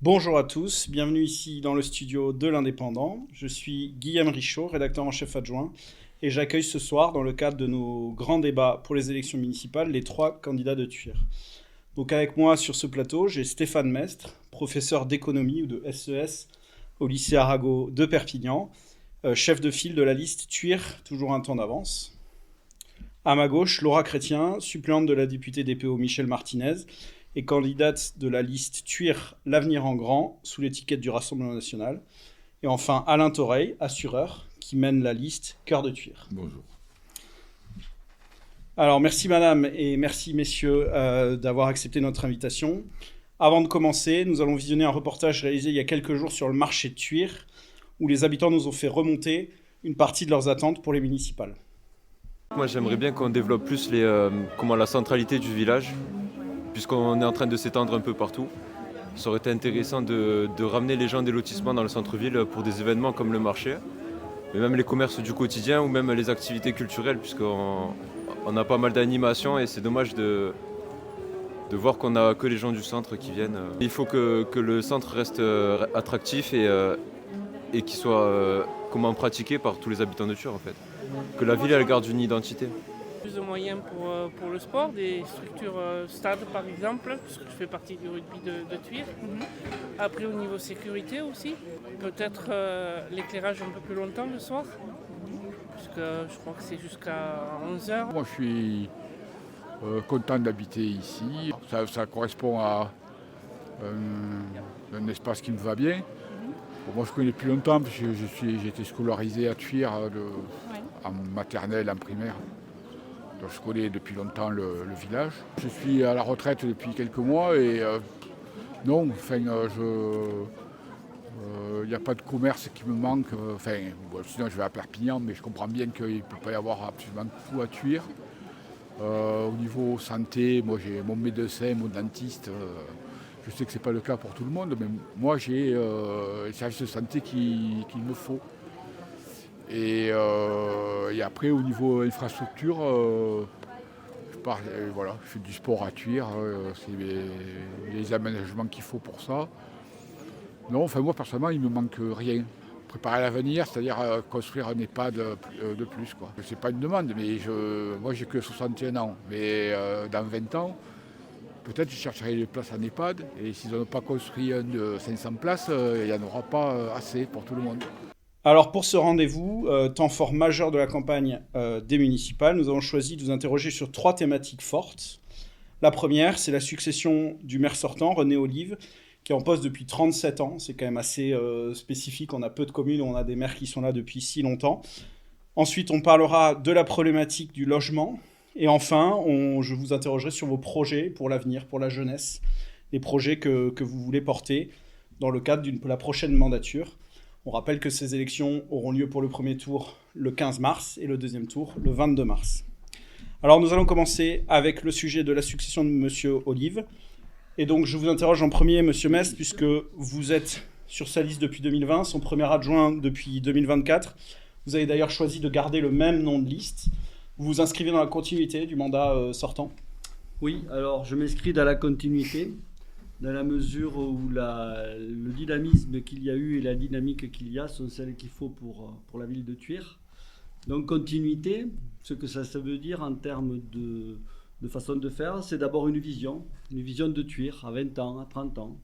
Bonjour à tous, bienvenue ici dans le studio de l'Indépendant. Je suis Guillaume Richaud, rédacteur en chef adjoint, et j'accueille ce soir, dans le cadre de nos grands débats pour les élections municipales, les 3 candidats de Thuir. Donc avec moi sur ce plateau, j'ai Stéphane Mestre, professeur d'économie ou de SES au lycée Arago de Perpignan, chef de file de la liste Thuir, toujours un temps d'avance. À ma gauche, Laura Chrétien, suppléante de la députée DPO Michel Martinez, et candidate de la liste Thuir l'avenir en grand, sous l'étiquette du Rassemblement national. Et enfin, Alain Toreil, assureur, qui mène la liste Cœur de Thuir. Bonjour. Alors, merci madame et merci messieurs d'avoir accepté notre invitation. Avant de commencer, nous allons visionner un reportage réalisé il y a quelques jours sur le marché de Thuir, où les habitants nous ont fait remonter une partie de leurs attentes pour les municipales. Moi, j'aimerais bien qu'on développe plus la centralité du village, puisqu'on est en train de s'étendre un peu partout. Ça aurait été intéressant de ramener les gens des lotissements dans le centre-ville pour des événements comme le marché, mais même les commerces du quotidien ou même les activités culturelles, puisqu'on a pas mal d'animations et c'est dommage de voir qu'on n'a que les gens du centre qui viennent. Il faut que le centre reste attractif et qu'il soit pratiqué par tous les habitants de Thuir en fait. Que la ville elle garde une identité. Plus de moyens pour le sport, des structures stades par exemple, puisque je fais partie du rugby de Thuir. Après au niveau sécurité aussi, peut-être l'éclairage un peu plus longtemps le soir, puisque je crois que c'est jusqu'à 11h. Moi je suis content d'habiter ici. Ça correspond à un espace qui me va bien. Bon, moi je connais depuis longtemps parce que j'ai été scolarisé à Thuir en maternelle, en primaire. Donc je connais depuis longtemps le village. Je suis à la retraite depuis quelques mois et il n'y a pas de commerce qui me manque. Sinon je vais à Perpignan, mais je comprends bien qu'il ne peut pas y avoir absolument tout à Thuir. Au niveau santé, moi j'ai mon médecin, mon dentiste. Je sais que ce n'est pas le cas pour tout le monde, mais moi j'ai les services de santé qu'il me faut. Et après, au niveau infrastructure, je fais du sport à Thuir, c'est les aménagements qu'il faut pour ça. Non, moi personnellement, il ne me manque rien. Préparer l'avenir, c'est-à-dire construire un EHPAD de plus, quoi. C'est pas une demande, mais moi j'ai que 61 ans. Mais dans 20 ans, peut-être je chercherai des places en EHPAD. Et s'ils n'ont pas construit un de 500 places, il n'y en aura pas assez pour tout le monde. Alors pour ce rendez-vous, temps fort majeur de la campagne des municipales, nous avons choisi de vous interroger sur 3 thématiques fortes. La première, c'est la succession du maire sortant, René Olive, qui est en poste depuis 37 ans. C'est quand même assez spécifique, on a peu de communes où on a des maires qui sont là depuis si longtemps. Ensuite, on parlera de la problématique du logement. Et enfin, je vous interrogerai sur vos projets pour l'avenir, pour la jeunesse, les projets que vous voulez porter dans le cadre de la prochaine mandature. On rappelle que ces élections auront lieu pour le premier tour le 15 mars et le deuxième tour le 22 mars. Alors nous allons commencer avec le sujet de la succession de M. Olive. Et donc je vous interroge en premier, M. Mestre, puisque vous êtes sur sa liste depuis 2020, son premier adjoint depuis 2024. Vous avez d'ailleurs choisi de garder le même nom de liste. Vous vous inscrivez dans la continuité du mandat sortant ? Oui, alors je m'inscris dans la continuité, dans la mesure où le dynamisme qu'il y a eu et la dynamique qu'il y a sont celles qu'il faut pour la ville de Thuir. Donc continuité, ce que ça veut dire en termes de façon de faire, c'est d'abord une vision de Thuir à 20 ans, à 30 ans,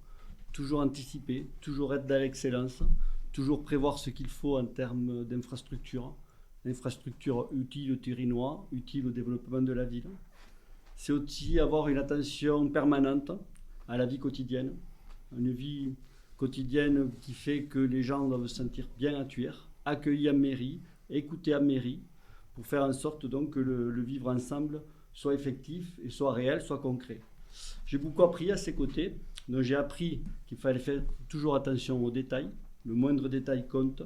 toujours anticiper, toujours être dans l'excellence, toujours prévoir ce qu'il faut en termes d'infrastructure, l'infrastructure utile aux Thurinois, utile au développement de la ville. C'est aussi avoir une attention permanente à la vie quotidienne, une vie quotidienne qui fait que les gens doivent se sentir bien à Thuir, accueillis en mairie, écoutés en mairie, pour faire en sorte donc que le vivre ensemble soit effectif et soit réel, soit concret. J'ai beaucoup appris à ses côtés, donc j'ai appris qu'il fallait faire toujours attention aux détails, le moindre détail compte,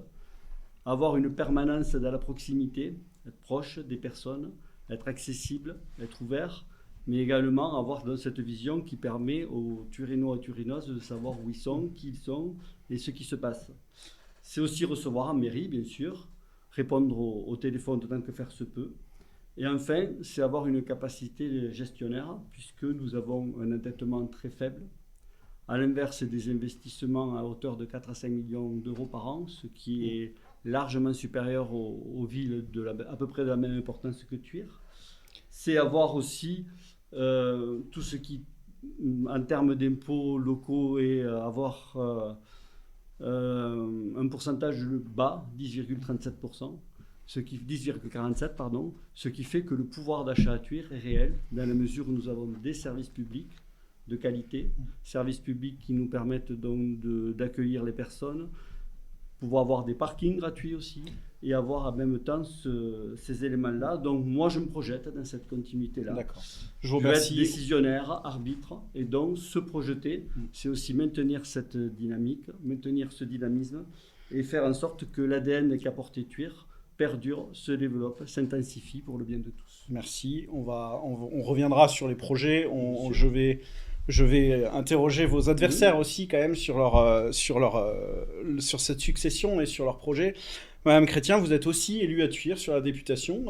avoir une permanence dans la proximité, être proche des personnes, être accessible, être ouvert, mais également avoir dans cette vision qui permet aux Thurinois et Thurinaises de savoir où ils sont, qui ils sont et ce qui se passe. C'est aussi recevoir en mairie, bien sûr, répondre au téléphone autant que faire se peut. Et enfin, c'est avoir une capacité gestionnaire, puisque nous avons un endettement très faible, À l'inverse, c'est des investissements à hauteur de 4 à 5 millions d'euros par an, ce qui est largement supérieur aux villes à peu près de la même importance que Thuir. C'est avoir aussi tout ce qui, en termes d'impôts locaux, et avoir un pourcentage bas, 10,37%. 10,47 pardon, ce qui fait que le pouvoir d'achat à Thuir est réel dans la mesure où nous avons des services publics de qualité, services publics qui nous permettent donc d'accueillir les personnes, pouvoir avoir des parkings gratuits aussi et avoir en même temps ces éléments-là. Donc moi je me projette dans cette continuité-là. D'accord. Je vous vais être remercie. décisionnaire, arbitre, et donc se projeter, c'est aussi maintenir cette dynamique, maintenir ce dynamisme et faire en sorte que l'ADN qu'a porté Thuir perdure, se développe, s'intensifie pour le bien de tous. Merci. On reviendra sur les projets. Je vais interroger vos adversaires aussi quand même sur cette succession et sur leurs projets. Madame Chrétien, vous êtes aussi élue à Thuir sur la députation,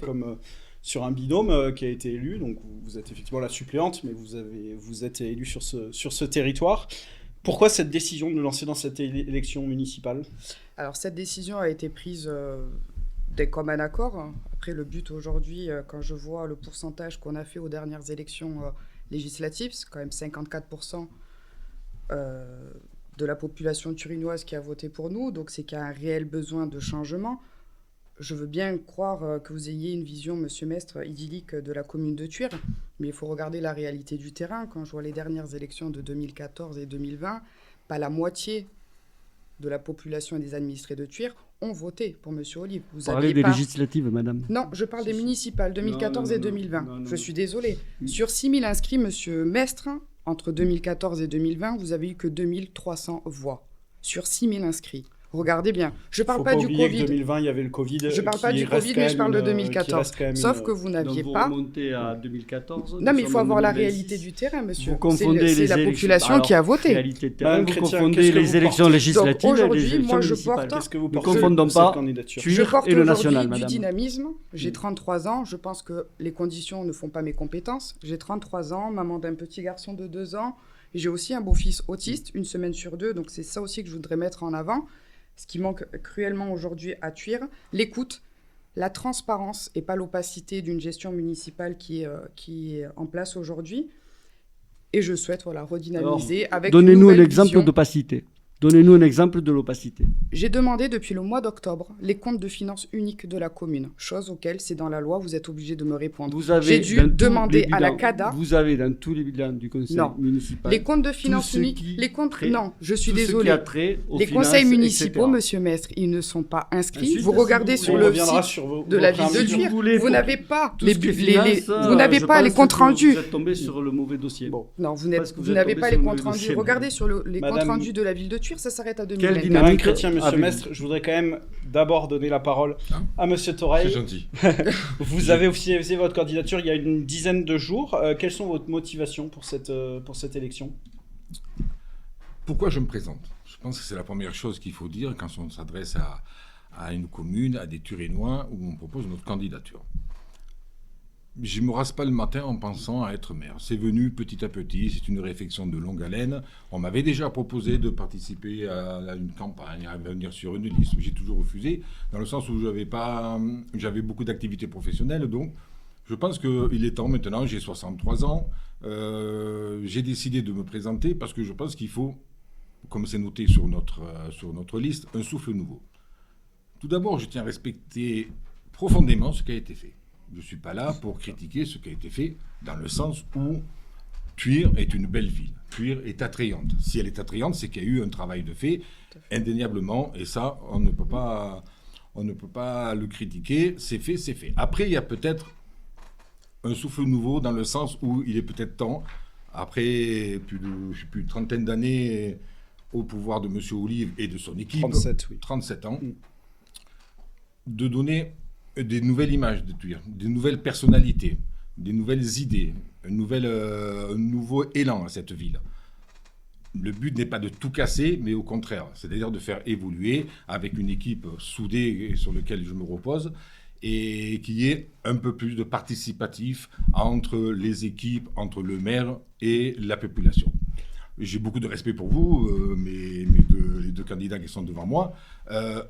comme sur un binôme qui a été élu. Donc vous êtes effectivement la suppléante, mais vous êtes élue sur ce territoire. Pourquoi cette décision de nous lancer dans cette élection municipale ? Alors cette décision a été prise d'un commun accord. Après, le but aujourd'hui, quand je vois le pourcentage qu'on a fait aux dernières élections législatives, c'est quand même 54% de la population turinoise qui a voté pour nous, donc c'est qu'il y a un réel besoin de changement. Je veux bien croire que vous ayez une vision, Monsieur Mestre, idyllique de la commune de Thuir, mais il faut regarder la réalité du terrain. Quand je vois les dernières élections de 2014 et 2020, pas la moitié de la population et des administrés de Thuir ont voté pour M. Olive. Vous parlez des législatives, madame ? Non, je parle des municipales, 2014 et 2020. Je suis désolée. Sur 6 000 inscrits, M. Mestre, entre 2014 et 2020, vous avez eu que 2300 voix. Sur 6 000 inscrits. Regardez bien. Je ne parle pas du Covid. En 2020, il y avait le Covid. Je ne parle pas du Covid, mais je parle de 2014. Sauf que vous n'aviez pas... Vous remontez à 2014. Non, mais il faut avoir la réalité du terrain, monsieur. Vous confondez c'est la population qui a voté. Réalité de terrain, vous confondez les élections législatives et les élections municipales. Qu'est-ce que vous portez ? Ne confondons pas Thuir et le national, madame. Du dynamisme. J'ai 33 ans. Je pense que les conditions ne font pas mes compétences. J'ai 33 ans, maman d'un petit garçon de 2 ans. Et j'ai aussi un beau-fils autiste, 1 semaine sur 2. Donc c'est ça aussi que je voudrais mettre en avant. Ce qui manque cruellement aujourd'hui à Thuir, l'écoute, la transparence et pas l'opacité d'une gestion municipale qui est en place aujourd'hui. Et je souhaite redynamiser avec une nouvelle donnez-nous un exemple vision. d'opacité. Donnez-nous un exemple de l'opacité. J'ai demandé depuis le mois d'octobre les comptes de finances uniques de la commune, chose auquel c'est dans la loi, vous êtes obligé de me répondre. J'ai dû demander à la CADA. Vous avez dans tous les bilans du conseil municipal. Les comptes de finances uniques, non, je suis désolée. Les conseils municipaux, monsieur Mestre, ils ne sont pas inscrits. Vous regardez sur le site de la ville de Thuir, vous n'avez pas les comptes rendus. Vous êtes tombé sur le mauvais dossier. Non, vous n'avez pas les comptes rendus. Regardez sur les comptes rendus de la ville de Thuir. Ça s'arrête à 2024. Madame Chrétien, monsieur Mestre, je voudrais quand même d'abord donner la parole à monsieur Toreil. C'est gentil. Vous avez officialisé votre candidature il y a une dizaine de jours. Quelles sont vos motivations pour cette élection ? Pourquoi je me présente ? Je pense que c'est la première chose qu'il faut dire quand on s'adresse à une commune, à des Turinois, où on propose notre candidature. Je ne me rase pas le matin en pensant à être maire. C'est venu petit à petit, c'est une réflexion de longue haleine. On m'avait déjà proposé de participer à une campagne, à venir sur une liste. J'ai toujours refusé, dans le sens où j'avais beaucoup d'activités professionnelles. Donc, je pense qu'il est temps maintenant, j'ai 63 ans, j'ai décidé de me présenter parce que je pense qu'il faut, comme c'est noté sur notre liste, un souffle nouveau. Tout d'abord, je tiens à respecter profondément ce qui a été fait. Je ne suis pas là pour critiquer ce qui a été fait, dans le sens où Thuir est une belle ville. Thuir est attrayante. Si elle est attrayante, c'est qu'il y a eu un travail de fait, indéniablement, et ça, on ne peut pas le critiquer. C'est fait, c'est fait. Après, il y a peut-être un souffle nouveau, dans le sens où il est peut-être temps, après plus de trentaine d'années au pouvoir de M. Olive et de son équipe, 37 ans, de donner des nouvelles images de Thuir, des nouvelles personnalités, des nouvelles idées, un nouveau élan à cette ville. Le but n'est pas de tout casser, mais au contraire, c'est-à-dire de faire évoluer avec une équipe soudée sur laquelle je me repose et qu'il y ait un peu plus de participatif entre les équipes, entre le maire et la population. j'ai beaucoup de respect pour vous, les deux candidats qui sont devant moi.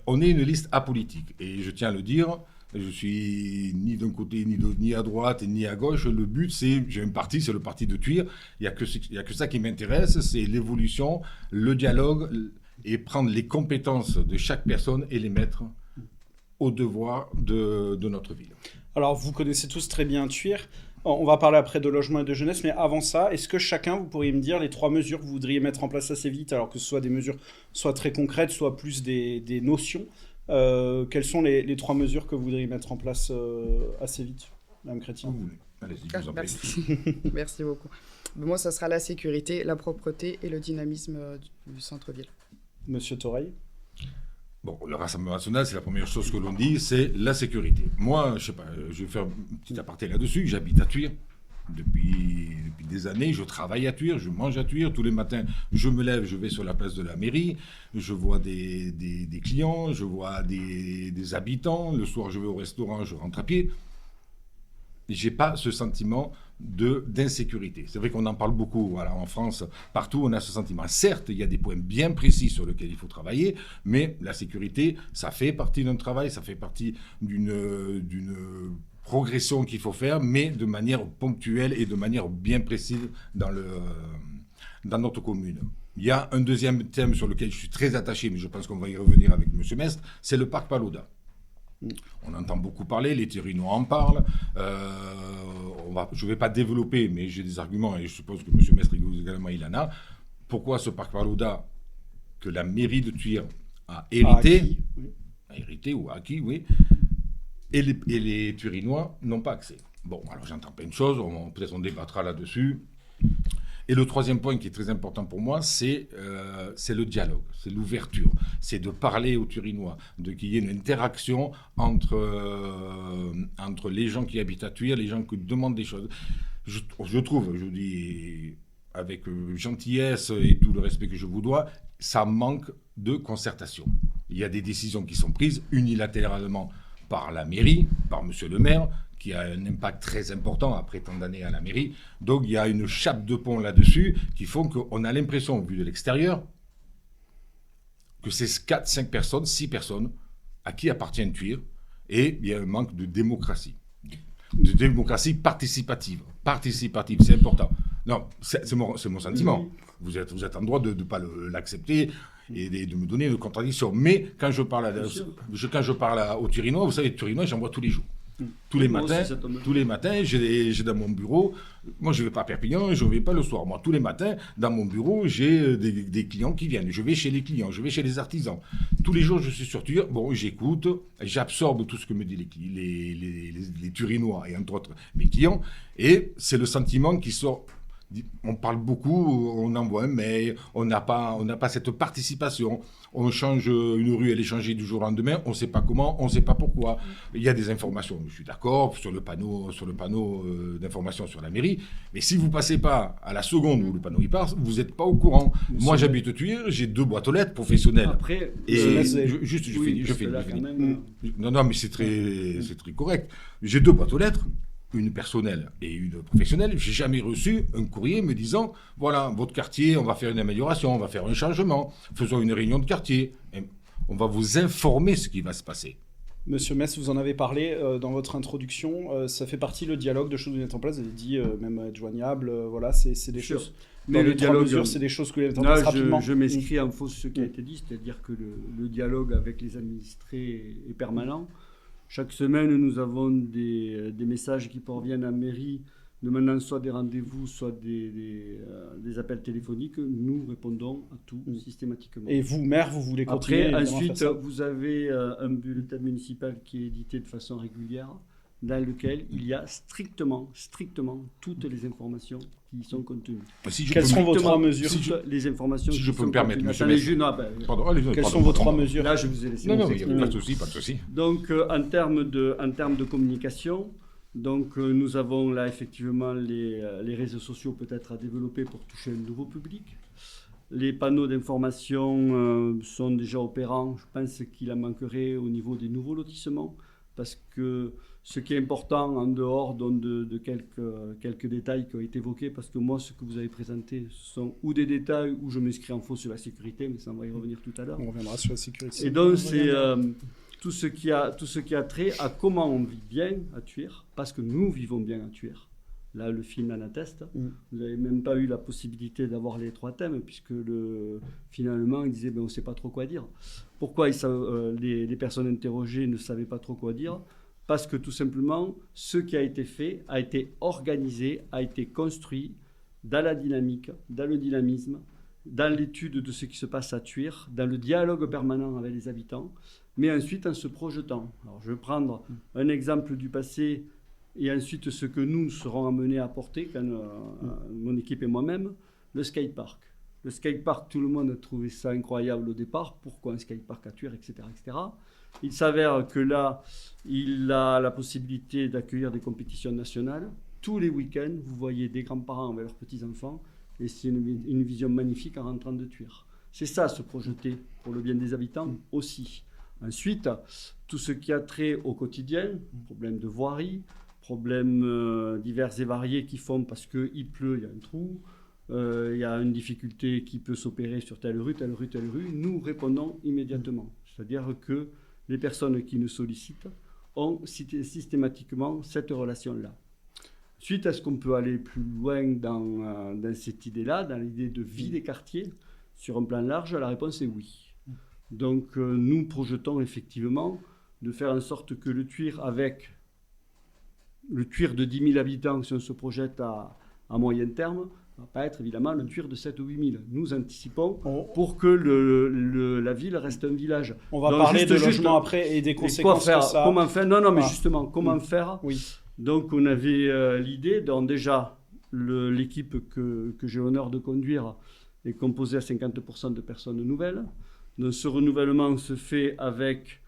On est une liste apolitique. Et je tiens à le dire, je suis ni d'un côté, ni à droite, ni à gauche. Le but, j'ai un parti, c'est le parti de Thuir. Il n'y a que ça qui m'intéresse, c'est l'évolution, le dialogue, et prendre les compétences de chaque personne et les mettre au devoir de notre ville. Alors, vous connaissez tous très bien Thuir. On va parler après de logement et de jeunesse, mais avant ça, est-ce que chacun, vous pourriez me dire les 3 mesures que vous voudriez mettre en place assez vite, alors que ce soit des mesures soit très concrètes, soit plus des notions. Quelles sont les 3 mesures que vous voudriez mettre en place assez vite, Mme Chrétien? Allez-y, je vous en prie. Merci. Merci beaucoup. Moi, ça sera la sécurité, la propreté et le dynamisme du centre-ville. Monsieur Toreil? Bon, le Rassemblement national, c'est la première chose que l'on dit, c'est la sécurité. Moi, je sais pas, je vais faire un petit aparté là-dessus. J'habite à Thuir depuis des années. Je travaille à Thuir, je mange à Thuir. Tous les matins, je me lève, je vais sur la place de la mairie. Je vois des clients, je vois des habitants. Le soir, je vais au restaurant, je rentre à pied. J'ai pas ce sentiment d'insécurité. C'est vrai qu'on en parle beaucoup, voilà, en France, partout on a ce sentiment. Certes, il y a des points bien précis sur lesquels il faut travailler, mais la sécurité, ça fait partie d'un travail, ça fait partie d'une progression qu'il faut faire, mais de manière ponctuelle et de manière bien précise dans notre commune. Il y a un deuxième thème sur lequel je suis très attaché, mais je pense qu'on va y revenir avec M. Mestre, c'est le parc Palau-Da. On entend beaucoup parler, les Thurinois en parlent. Je ne vais pas développer, mais j'ai des arguments et je suppose que M. Mestre également il en a. Pourquoi ce parc Palau-Da que la mairie de Thuir a hérité, ou acquis, oui, et les Thurinois n'ont pas accès. Bon, alors j'entends plein de choses, peut-être on débattra là-dessus. Et le troisième point qui est très important pour moi, c'est le dialogue, c'est l'ouverture, c'est de parler aux Thurinois, qu'il y ait une interaction entre les gens qui habitent à Thuir, les gens qui demandent des choses. Je trouve, je dis avec gentillesse et tout le respect que je vous dois, ça manque de concertation. Il y a des décisions qui sont prises unilatéralement par la mairie, par monsieur le maire, qui a un impact très important après tant d'années à la mairie. Donc il y a une chape de pont là-dessus qui font qu'on a l'impression, vu de l'extérieur, que c'est 4, 5 personnes, 6 personnes à qui appartient Thuir, et il y a un manque de démocratie. De démocratie participative. Participative, c'est important. Non, c'est mon sentiment. Vous êtes en droit de ne pas l'accepter et de me donner une contradiction. Mais quand je parle aux Thurinois, vous savez, les Thurinois, j'en vois tous les jours. Tous les matins, j'ai dans mon bureau, moi je ne vais pas à Perpignan, je ne vais pas le soir. Moi, tous les matins, dans mon bureau, j'ai des clients qui viennent. Je vais chez les clients, je vais chez les artisans. Tous les jours, je suis sur Thuir. Bon, j'écoute, j'absorbe tout ce que me disent les Thurinois et entre autres mes clients. Et c'est le sentiment qui sort. On parle beaucoup, on envoie un mail, on n'a pas cette participation. On change une rue, elle est changée du jour au lendemain, on ne sait pas comment, on ne sait pas pourquoi. Il y a des informations, je suis d'accord, sur le panneau d'information sur la mairie, mais si vous ne passez pas à la seconde où le panneau y passe, vous n'êtes pas au courant. Moi, j'habite Thuir, j'ai 2 boîtes aux lettres professionnelles. Après, je finis. Non, mais c'est très correct. J'ai 2 boîtes aux lettres. Une personnelle et une professionnelle. J'ai jamais reçu un courrier me disant voilà, votre quartier, on va faire une amélioration, on va faire un changement, faisons une réunion de quartier, et on va vous informer ce qui va se passer. Monsieur Metz, vous en avez parlé dans votre introduction, ça fait partie le dialogue de choses que vous mettez en place, vous avez dit même être joignable, voilà, c'est des choses. Mais le dialogue, c'est des choses que vous mettez en place rapidement. Je m'inscris en faux ce qui a été dit, c'est-à-dire que le dialogue avec les administrés est permanent. Chaque semaine, nous avons des messages qui parviennent à la mairie demandant soit des rendez-vous, soit des appels téléphoniques. Nous répondons à tout systématiquement. Et vous, maire, vous voulez continuer? Après, ensuite, vous avez un bulletin municipal qui est édité de façon régulière, dans lequel il y a strictement toutes les informations qui sont contenues. Quelles sont vos 3 mesures? Les informations si je peux me permettre, monsieur Quelles sont vos 3 mesures? Là, je vous ai laissé. Non, il n'y a pas de souci. Donc, en termes de communication, nous avons là effectivement les réseaux sociaux peut-être à développer pour toucher un nouveau public. Les panneaux d'information sont déjà opérants. Je pense qu'il en manquerait au niveau des nouveaux lotissements. parce que ce qui est important en dehors de quelques détails qui ont été évoqués, parce que moi, ce que vous avez présenté, ce sont ou des détails où je m'inscris en faux sur la sécurité, mais ça, on va y revenir tout à l'heure. On reviendra sur la sécurité. Et donc, c'est tout ce qui a trait à comment on vit bien à Thuir, parce que nous vivons bien à Thuir. Là, le film en atteste. Vous n'avez même pas eu la possibilité d'avoir les 3 thèmes, puisque finalement, il disait on ne sait pas trop quoi dire. Pourquoi les personnes interrogées ne savaient pas trop quoi dire? Parce que tout simplement, ce qui a été fait a été organisé, a été construit dans la dynamique, dans le dynamisme, dans l'étude de ce qui se passe à Thuir, dans le dialogue permanent avec les habitants, mais ensuite en se projetant. Alors, je vais prendre un exemple du passé et ensuite ce que nous serons amenés à apporter, mon équipe et moi-même, le skatepark. Le skatepark, tout le monde a trouvé ça incroyable au départ. Pourquoi un skatepark à Thuir, etc., etc. Il s'avère que là, il a la possibilité d'accueillir des compétitions nationales. Tous les week-ends, vous voyez des grands-parents avec leurs petits-enfants, et c'est une vision magnifique en rentrant de Thuir. C'est ça, se projeter pour le bien des habitants aussi. Ensuite, tout ce qui a trait au quotidien, problèmes de voirie, problèmes divers et variés qui font parce qu'il pleut, il y a un trou, il y a une difficulté qui peut s'opérer sur telle rue, nous répondons immédiatement. C'est-à-dire que les personnes qui nous sollicitent ont systématiquement cette relation-là. Ensuite, est-ce qu'on peut aller plus loin dans cette idée-là, dans l'idée de vie des quartiers, sur un plan large? La réponse est oui. Donc, nous projetons effectivement de faire en sorte que le Thuir, avec le Thuir de 10 000 habitants, si on se projette à moyen terme, ne va pas être évidemment le Thuir de 7 ou 8 000. Nous anticipons pour que la ville reste un village. On va parler de logement après et des conséquences faire, que ça... Comment faire? Non, mais justement, comment faire? Oui. Donc, on avait l'idée, donc déjà, l'équipe que j'ai l'honneur de conduire est composée à 50% de personnes nouvelles. Donc, ce renouvellement se fait avec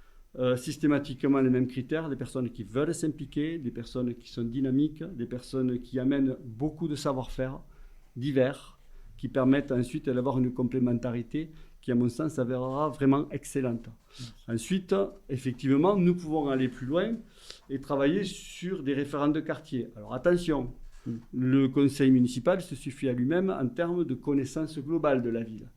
systématiquement les mêmes critères, des personnes qui veulent s'impliquer, des personnes qui sont dynamiques, des personnes qui amènent beaucoup de savoir-faire divers, qui permettent ensuite d'avoir une complémentarité qui, à mon sens, s'avérera vraiment excellente. Ensuite, effectivement, nous pouvons aller plus loin et travailler sur des référents de quartier. Alors attention, le conseil municipal se suffit à lui-même en termes de connaissance globale de la ville.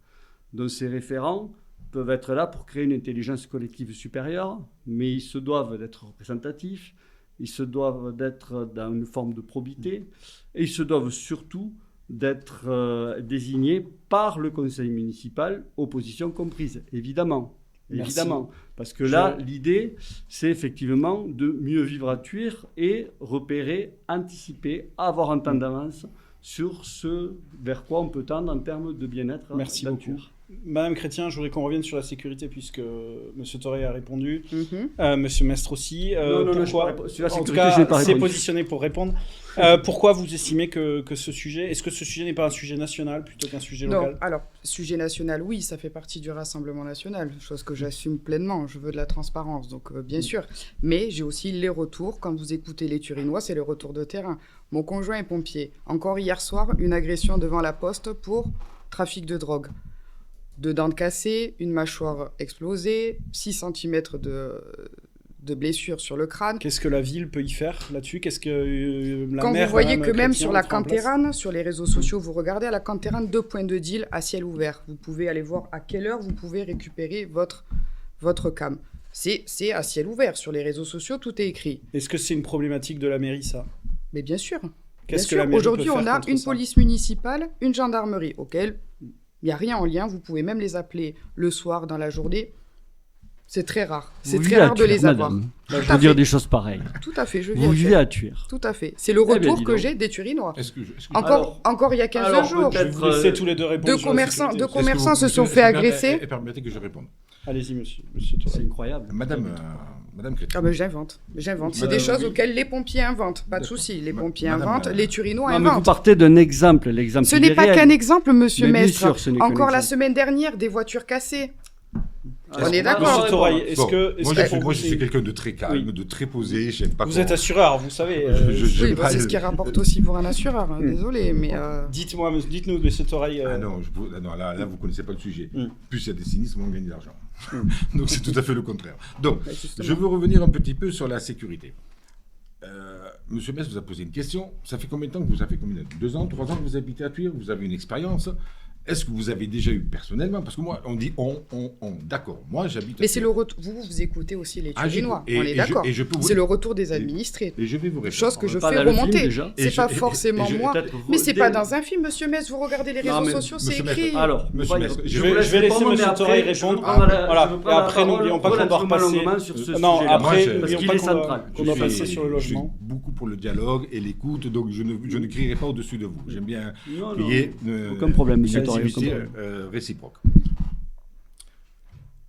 Donc ces référents peuvent être là pour créer une intelligence collective supérieure, mais ils se doivent d'être représentatifs, ils se doivent d'être dans une forme de probité, et ils se doivent surtout d'être désignés par le conseil municipal, opposition comprise, évidemment. Merci. Évidemment, parce que là, l'idée, c'est effectivement de mieux vivre à Thuir et repérer, anticiper, avoir un temps d'avance sur ce vers quoi on peut tendre en termes de bien-être. Merci beaucoup. Madame Chrétien, je voudrais qu'on revienne sur la sécurité puisque M. Toré a répondu, M. Mestre aussi. Pourquoi, en tout cas, s'est positionné pour répondre. Pourquoi vous estimez que ce sujet, est-ce que ce sujet n'est pas un sujet national plutôt qu'un sujet local? Non, alors, sujet national, oui, ça fait partie du Rassemblement national, chose que j'assume pleinement. Je veux de la transparence, donc bien sûr. Mais j'ai aussi les retours. Quand vous écoutez les Turinois, c'est le retour de terrain. Mon conjoint est pompier. Encore hier soir, une agression devant la poste pour trafic de drogue. 2 dents cassées, une mâchoire explosée, 6 cm de blessures sur le crâne. Qu'est-ce que la ville peut y faire là-dessus? Qu'est-ce que la Quand maire, vous voyez Madame que même Chrétien, sur la mettra en place Cantérane, sur les réseaux sociaux, vous regardez à la Cantérane 2 points de deal à ciel ouvert. Vous pouvez aller voir à quelle heure vous pouvez récupérer votre cam. C'est à ciel ouvert. Sur les réseaux sociaux, tout est écrit. Est-ce que c'est une problématique de la mairie, ça? Mais bien sûr. Qu'est-ce que la mairie Aujourd'hui, peut faire on a contre une ça? police municipale, une gendarmerie, auquel il n'y a rien en lien. Vous pouvez même les appeler le soir, dans la journée. C'est très rare. C'est très rare de les avoir. Je veux dire des choses pareilles. Tout à fait, je vis Vous vivez à Thuir. Tout à fait. C'est le retour que j'ai des Turinois. Encore il y a 15 jours. Je vais vous laisser tous les deux répondre. Deux commerçants se sont fait agresser. Permettez que je réponde. Allez-y, monsieur Toré. C'est incroyable. Madame Chrétien. Ah ben j'invente. C'est des choses auxquelles les pompiers inventent. Pas de souci. Les pompiers inventent, les Turinois inventent. Vous partez d'un exemple. L'exemple. Ce n'est pas qu'un exemple, monsieur Mestre. Encore la exemple. semaine dernière, des voitures cassées. On est Monsieur d'accord. Toraille, est-ce que Moi, je suis quelqu'un de très calme, de très posé. J'aime pas. Vous êtes assureur, vous savez. Oui, c'est ce qui rapporte aussi pour un assureur. Désolé, mais. Dites-nous, monsieur Toraille. Ah non, là, vous connaissez pas le sujet. Plus il y a des sinistres, moins on gagne de l'argent. Donc c'est tout à fait le contraire. Donc, Justement. je veux revenir un petit peu sur la sécurité. Monsieur Metz vous a posé une question. Ça fait combien de temps que vous avez 2 ans, 3 ans que vous habitez à Tuire? Vous avez une expérience. Est-ce que vous avez déjà eu personnellement? Parce que moi, on dit on. D'accord, moi j'habite à Mais c'est Tuire. le retour. Vous écoutez aussi les Ah, Turinois, j'écoute. on est d'accord. et je peux vous- C'est le retour des administrés. Et je vais vous répondre. Chose que je parle fais dans le film, remonter. déjà. Et C'est pas je- forcément et je- moi. peut-être Mais c'est dès- pas dans un film, monsieur Metz. Vous regardez les Non, réseaux mais sociaux, c'est monsieur Metz, écrit. Alors, Monsieur Metz, Je vous vais laisser répondre, monsieur mais Toreil après, je veux répondre. prendre la- Voilà. je veux Et prendre la après, parole n'oublions pas qu'on doit relativement repasser. longuement sur ce Non, sujet-là. après, Moi, je- n'oublions parce qu'il pas est qu'on doit- central. qu'on doit Je passer suis- sur le Je suis logement. beaucoup pour le dialogue et l'écoute, donc je ne crierai pas au-dessus de vous. J'aime bien Non, qu'il non, y ait aucun problème, monsieur une Toreil, aucun activité problème. réciproque.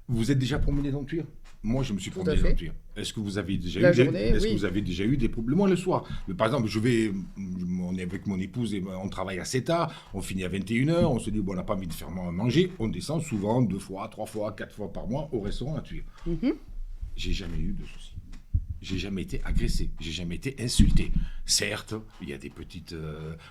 Vous êtes déjà promené dans Tuire? Moi, je me suis Tout à promené fait. dans Tuire. Est-ce que vous avez déjà La eu des, journée, est-ce oui. que vous avez déjà eu des problèmes? Moi, le soir. Par exemple, on est avec mon épouse et on travaille assez tard. On finit à 21h. On se dit, bon, on n'a pas envie de faire manger. On descend souvent 2 fois, 3 fois, 4 fois par mois au restaurant à Tuire. J'ai jamais eu de soucis. J'ai jamais été agressé, j'ai jamais été insulté. Certes, il y a des petites,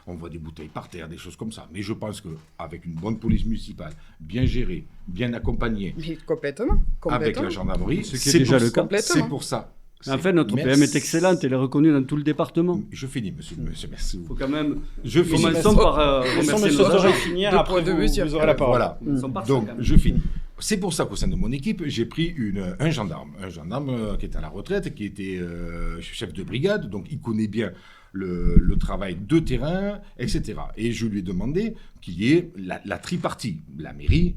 on voit des bouteilles par terre, des choses comme ça. Mais je pense qu'avec une bonne police municipale, bien gérée, bien accompagnée, Mais complètement. avec la gendarmerie, Ce qui est déjà pour le ça- cas. Complètement. C'est pour ça. En fait, notre Merci. PM est excellente, elle est reconnue dans tout le département. Je finis, monsieur. Merci. Il faut quand même. Je finis. Commençons par Laissons remercier monsieur nos Toreil agents. finir, Deux après points de vous, mesure. vous aurez la parole. Voilà. Ils sont parfaits, Donc, quand même. je finis. C'est pour ça qu'au sein de mon équipe, j'ai pris un gendarme qui est à la retraite, qui était chef de brigade, donc il connaît bien le travail de terrain, etc. Et je lui ai demandé qu'il y ait la tripartie, la mairie,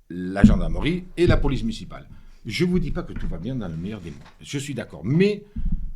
la gendarmerie et la police municipale. Je ne vous dis pas que tout va bien dans le meilleur des mondes. Je suis d'accord. Mais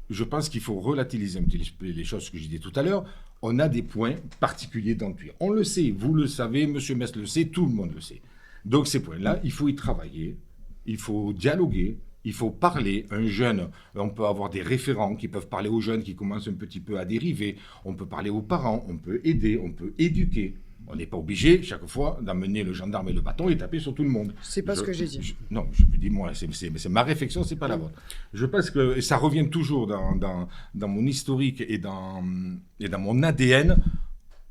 je pense qu'il faut relativiser un petit peu les choses que j'ai dit tout à l'heure. On a des points particuliers dans le Tuire. On le sait, vous le savez, monsieur Metz le sait, tout le monde le sait. Donc ces points-là, il faut y travailler, il faut dialoguer, il faut parler. Un jeune, on peut avoir des référents qui peuvent parler aux jeunes qui commencent un petit peu à dériver. On peut parler aux parents, on peut aider, on peut éduquer. On n'est pas obligé, chaque fois, d'amener le gendarme et le bâton et taper sur tout le monde. C'est pas ce que j'ai dit. Non, je me dis, moi, c'est ma réflexion, c'est pas la vôtre. Je pense que et ça revient toujours dans mon historique et dans mon ADN.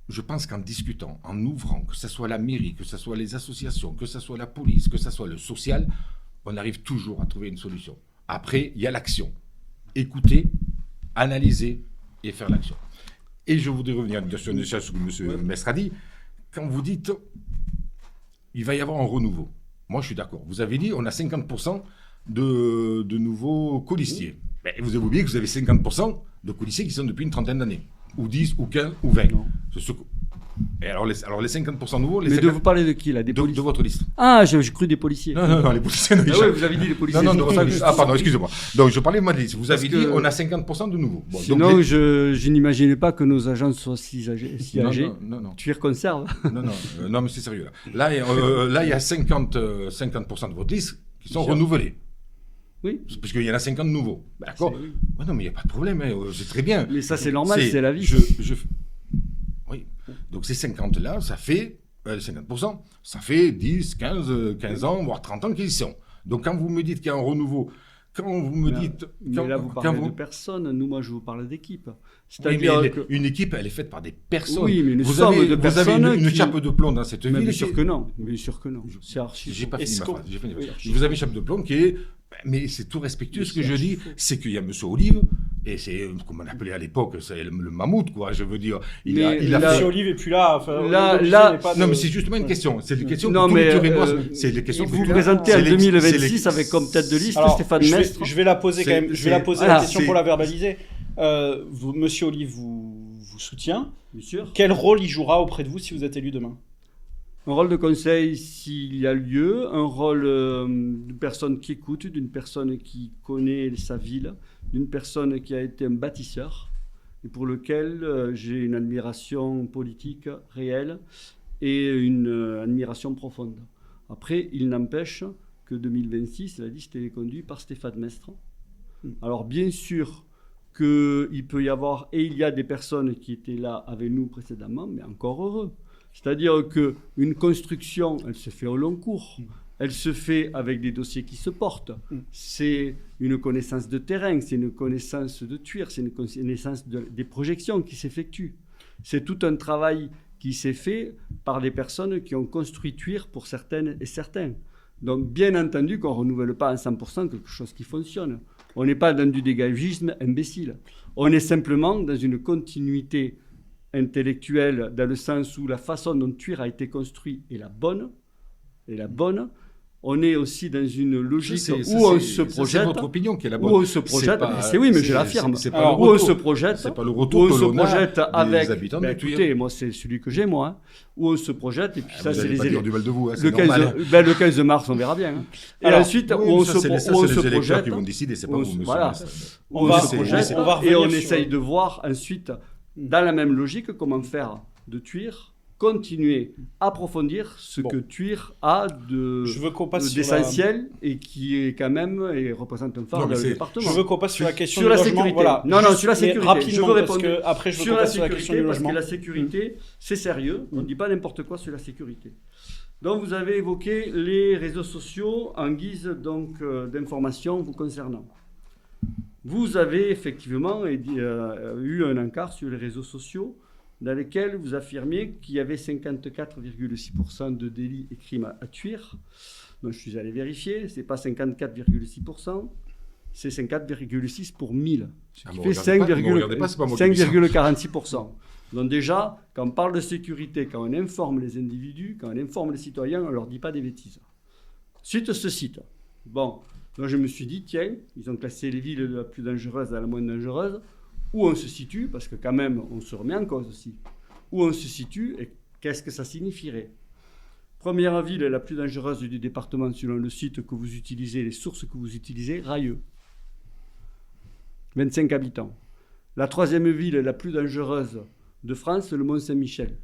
Je pense qu'en discutant, en ouvrant, que ce soit la mairie, que ce soit les associations, que ce soit la police, que ce soit le social, on arrive toujours à trouver une solution. Après, il y a l'action. Écouter, analyser et faire l'action. Et je voudrais revenir sur une chose que M. Mestre a dit. Quand vous dites il va y avoir un renouveau, moi je suis d'accord. Vous avez dit on a 50% de nouveaux colistiers. Mais vous avez oublié que vous avez 50% de colistiers qui sont depuis une trentaine d'années. Ou 10, ou 15, ou 20. Non. Et alors les 50% nouveaux, les Mais 50 vous parlez de qui là? Des de policiers? votre liste. Ah, j'ai cru des policiers. Non, les policiers. Non, Ah oui, vous avez dit les policiers. non, c'est pour ça que je- pardon, excusez-moi. Donc je parlais de ma liste. Vous Parce avez que- dit on a 50% de nouveaux. Bon, donc, Sinon, les- je n'imaginais pas que nos agents soient si âgés. non. Tuire conserve. Non, mais c'est sérieux. Là, il y a 50% de votre liste qui sont renouvelés. Oui. Parce qu'il y en a 50 nouveaux. D'accord. c'est- oui. Ouais, non, mais il n'y a pas de problème. C'est très bien. Mais ça, c'est normal, c'est la vie. Oui. Donc ces 50-là, ça fait 50%. Ça fait 10, 15 ans, voire 30 ans qu'ils y sont. Donc quand vous me dites qu'il y a un renouveau, quand vous me dites... Mais là, vous quand parlez de personnes. Nous, moi, je vous parle d'équipe. Oui, C'est-à-dire mais que... une équipe, elle est faite par des personnes. Oui, mais une vous somme avez, de vous avez personnes une qui- chape de plomb dans cette Mais ville. bien sûr que non. Bien sûr que non. C'est archi. J'ai pas fini Est-ce ma qu'on- phrase. J'ai fini ma Oui, phrase. archi Vous avez une faux. chape de plomb qui est... Mais c'est tout respectueux. Ce que je dis, c'est qu'il y a M. Olive, et c'est, comme on appelait à l'époque, c'est le mammouth, quoi. Je veux dire, il a Mais fait... Monsieur Olive est plus là. Enfin, Là- l'objet là- n'est pas de- Non, mais c'est justement une question. C'est des questions Non, que tous mais les Turénois... c'est des et questions que vous tous- présentez c'est en les- 2026 c'est les- avec comme tête de liste Alors, Stéphane je Mestre. vais la poser quand C'est- même. Je vais la poser voilà, la question c'est- pour la verbaliser. Monsieur Olive vous soutient. Bien sûr. Quel rôle il jouera auprès de vous si vous êtes élu demain? Un rôle de conseil s'il y a lieu, un rôle d'une personne qui écoute, d'une personne qui connaît sa ville, d'une personne qui a été un bâtisseur et pour lequel j'ai une admiration politique réelle et une admiration profonde. Après, il n'empêche que 2026, la liste est conduite par Stéphane Mestre. Alors bien sûr qu'il peut y avoir, et il y a des personnes qui étaient là avec nous précédemment, mais encore heureux. C'est-à-dire qu'une construction, elle se fait au long cours. Elle se fait avec des dossiers qui se portent. C'est une connaissance de terrain, c'est une connaissance de tuire, c'est une connaissance des projections qui s'effectuent. C'est tout un travail qui s'est fait par des personnes qui ont construit tuire pour certaines et certains. Donc, bien entendu qu'on ne renouvelle pas à 100% quelque chose qui fonctionne. On n'est pas dans du dégagisme imbécile. On est simplement dans une continuité intellectuelle, dans le sens où la façon dont TUIR a été construit est la bonne. On est aussi dans une logique où on se projette. C'est votre opinion qui est la bonne. Où on se projette. Oui, mais je l'affirme. C'est pas où on se projette. C'est pas le retour que l'on a des avec. habitants de TUIR. Écoutez, moi, c'est celui que j'ai, moi. Où on se projette. Et puis ça, c'est les éléments. Du mal de vous. Le 15 mars, on verra bien. Et alors, ensuite, où on se projette. Qui vont décider, c'est pas vous, monsieur. Voilà. On se projette et on essaye de voir ensuite, dans la même logique, comment faire de TUIR. Continuer, approfondir ce que TUIR a d'essentiel et qui est quand même et représente un phare dans le département. Je veux qu'on passe sur la question du logement. Voilà. Non, sur la sécurité. Rapidement, je veux répondre parce que après je veux qu'on passe sur la question du logement. Parce que la sécurité, c'est sérieux. On ne dit pas n'importe quoi sur la sécurité. Donc, vous avez évoqué les réseaux sociaux en guise d'information vous concernant. Vous avez effectivement eu un encart sur les réseaux sociaux dans lesquels vous affirmiez qu'il y avait 54,6% de délits et crimes à TUIR. Donc je suis allé vérifier, ce n'est pas 54,6%, c'est 54,6 pour 1000, ce qui fait 5,46%. Donc déjà, quand on parle de sécurité, quand on informe les individus, quand on informe les citoyens, on ne leur dit pas des bêtises. Suite ce site. Bon, donc je me suis dit, tiens, ils ont classé les villes de la plus dangereuse à la moins dangereuse. Où on se situe, parce que quand même, on se remet en cause aussi. Où on se situe et qu'est-ce que ça signifierait? Première ville la plus dangereuse du département selon le site que vous utilisez, les sources que vous utilisez, Rayeux. 25 habitants. La troisième ville la plus dangereuse de France, le Mont-Saint-Michel.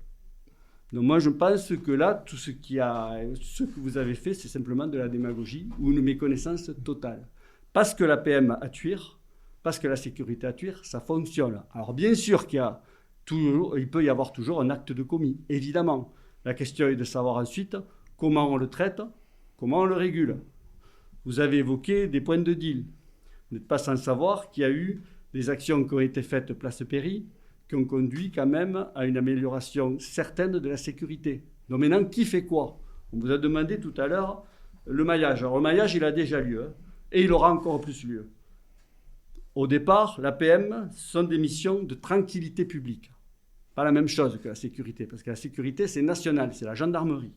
Donc moi, je pense que là, tout ce que vous avez fait, c'est simplement de la démagogie ou une méconnaissance totale. Parce que la PM à TUIR, parce que la sécurité à TUIR, ça fonctionne. Alors bien sûr il peut y avoir toujours un acte de commis, évidemment. La question est de savoir ensuite comment on le traite, comment on le régule. Vous avez évoqué des points de deal. Vous n'êtes pas sans savoir qu'il y a eu des actions qui ont été faites place Péry, qui ont conduit quand même à une amélioration certaine de la sécurité. Donc maintenant, qui fait quoi? On vous a demandé tout à l'heure le maillage. Alors le maillage, il a déjà lieu, et il aura encore plus lieu. Au départ, la PM sont des missions de tranquillité publique. Pas la même chose que la sécurité, parce que la sécurité, c'est national, c'est la gendarmerie.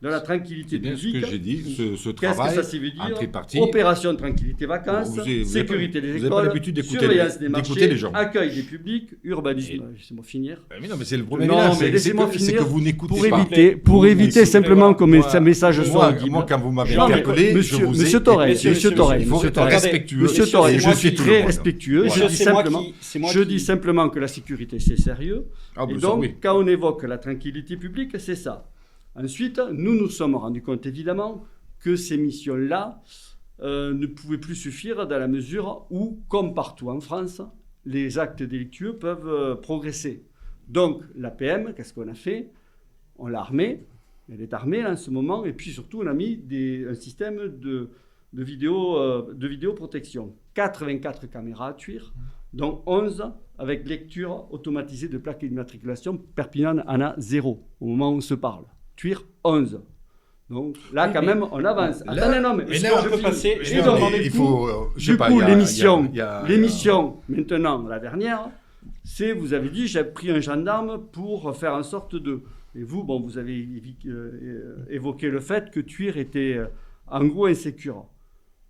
Dans la tranquillité publique, c'est bien ce que j'ai dit, ce qu'est-ce travail que ça veut dire? en tripartite. Opération de tranquillité vacances, sécurité des écoles, surveillance des marchés, les gens. Accueil des publics, urbanisme. Laissez-moi finir. Mais non, mais c'est le premier laissez-moi finir. C'est que vous n'écoutez pas. Pour éviter simplement que mes messages soient audibles. Moi, quand vous m'avez interpellé, Monsieur Torres, il faut être respectueux. Monsieur Torres, je suis très respectueux. Je dis simplement que la sécurité, c'est sérieux. Et donc, quand on évoque la tranquillité publique, c'est ça. Ensuite, nous nous sommes rendus compte évidemment que ces missions-là ne pouvaient plus suffire dans la mesure où, comme partout en France, les actes délictueux peuvent progresser. Donc la PM, qu'est-ce qu'on a fait? On l'a armée, elle est armée là, en ce moment, et puis surtout on a mis un système de vidéoprotection. 84 caméras à TUIR, dont 11 avec lecture automatisée de plaques d'immatriculation. Perpignan en a 0 au moment où on se parle. TUIR 11. Donc là, quand même, on avance. Attendez, non, mais là, on peut passer. L'émission, maintenant, la dernière, c'est, vous avez dit, j'ai pris un gendarme pour faire en sorte de... Et vous, bon, vous avez évoqué le fait que TUIR était, en gros, insécure.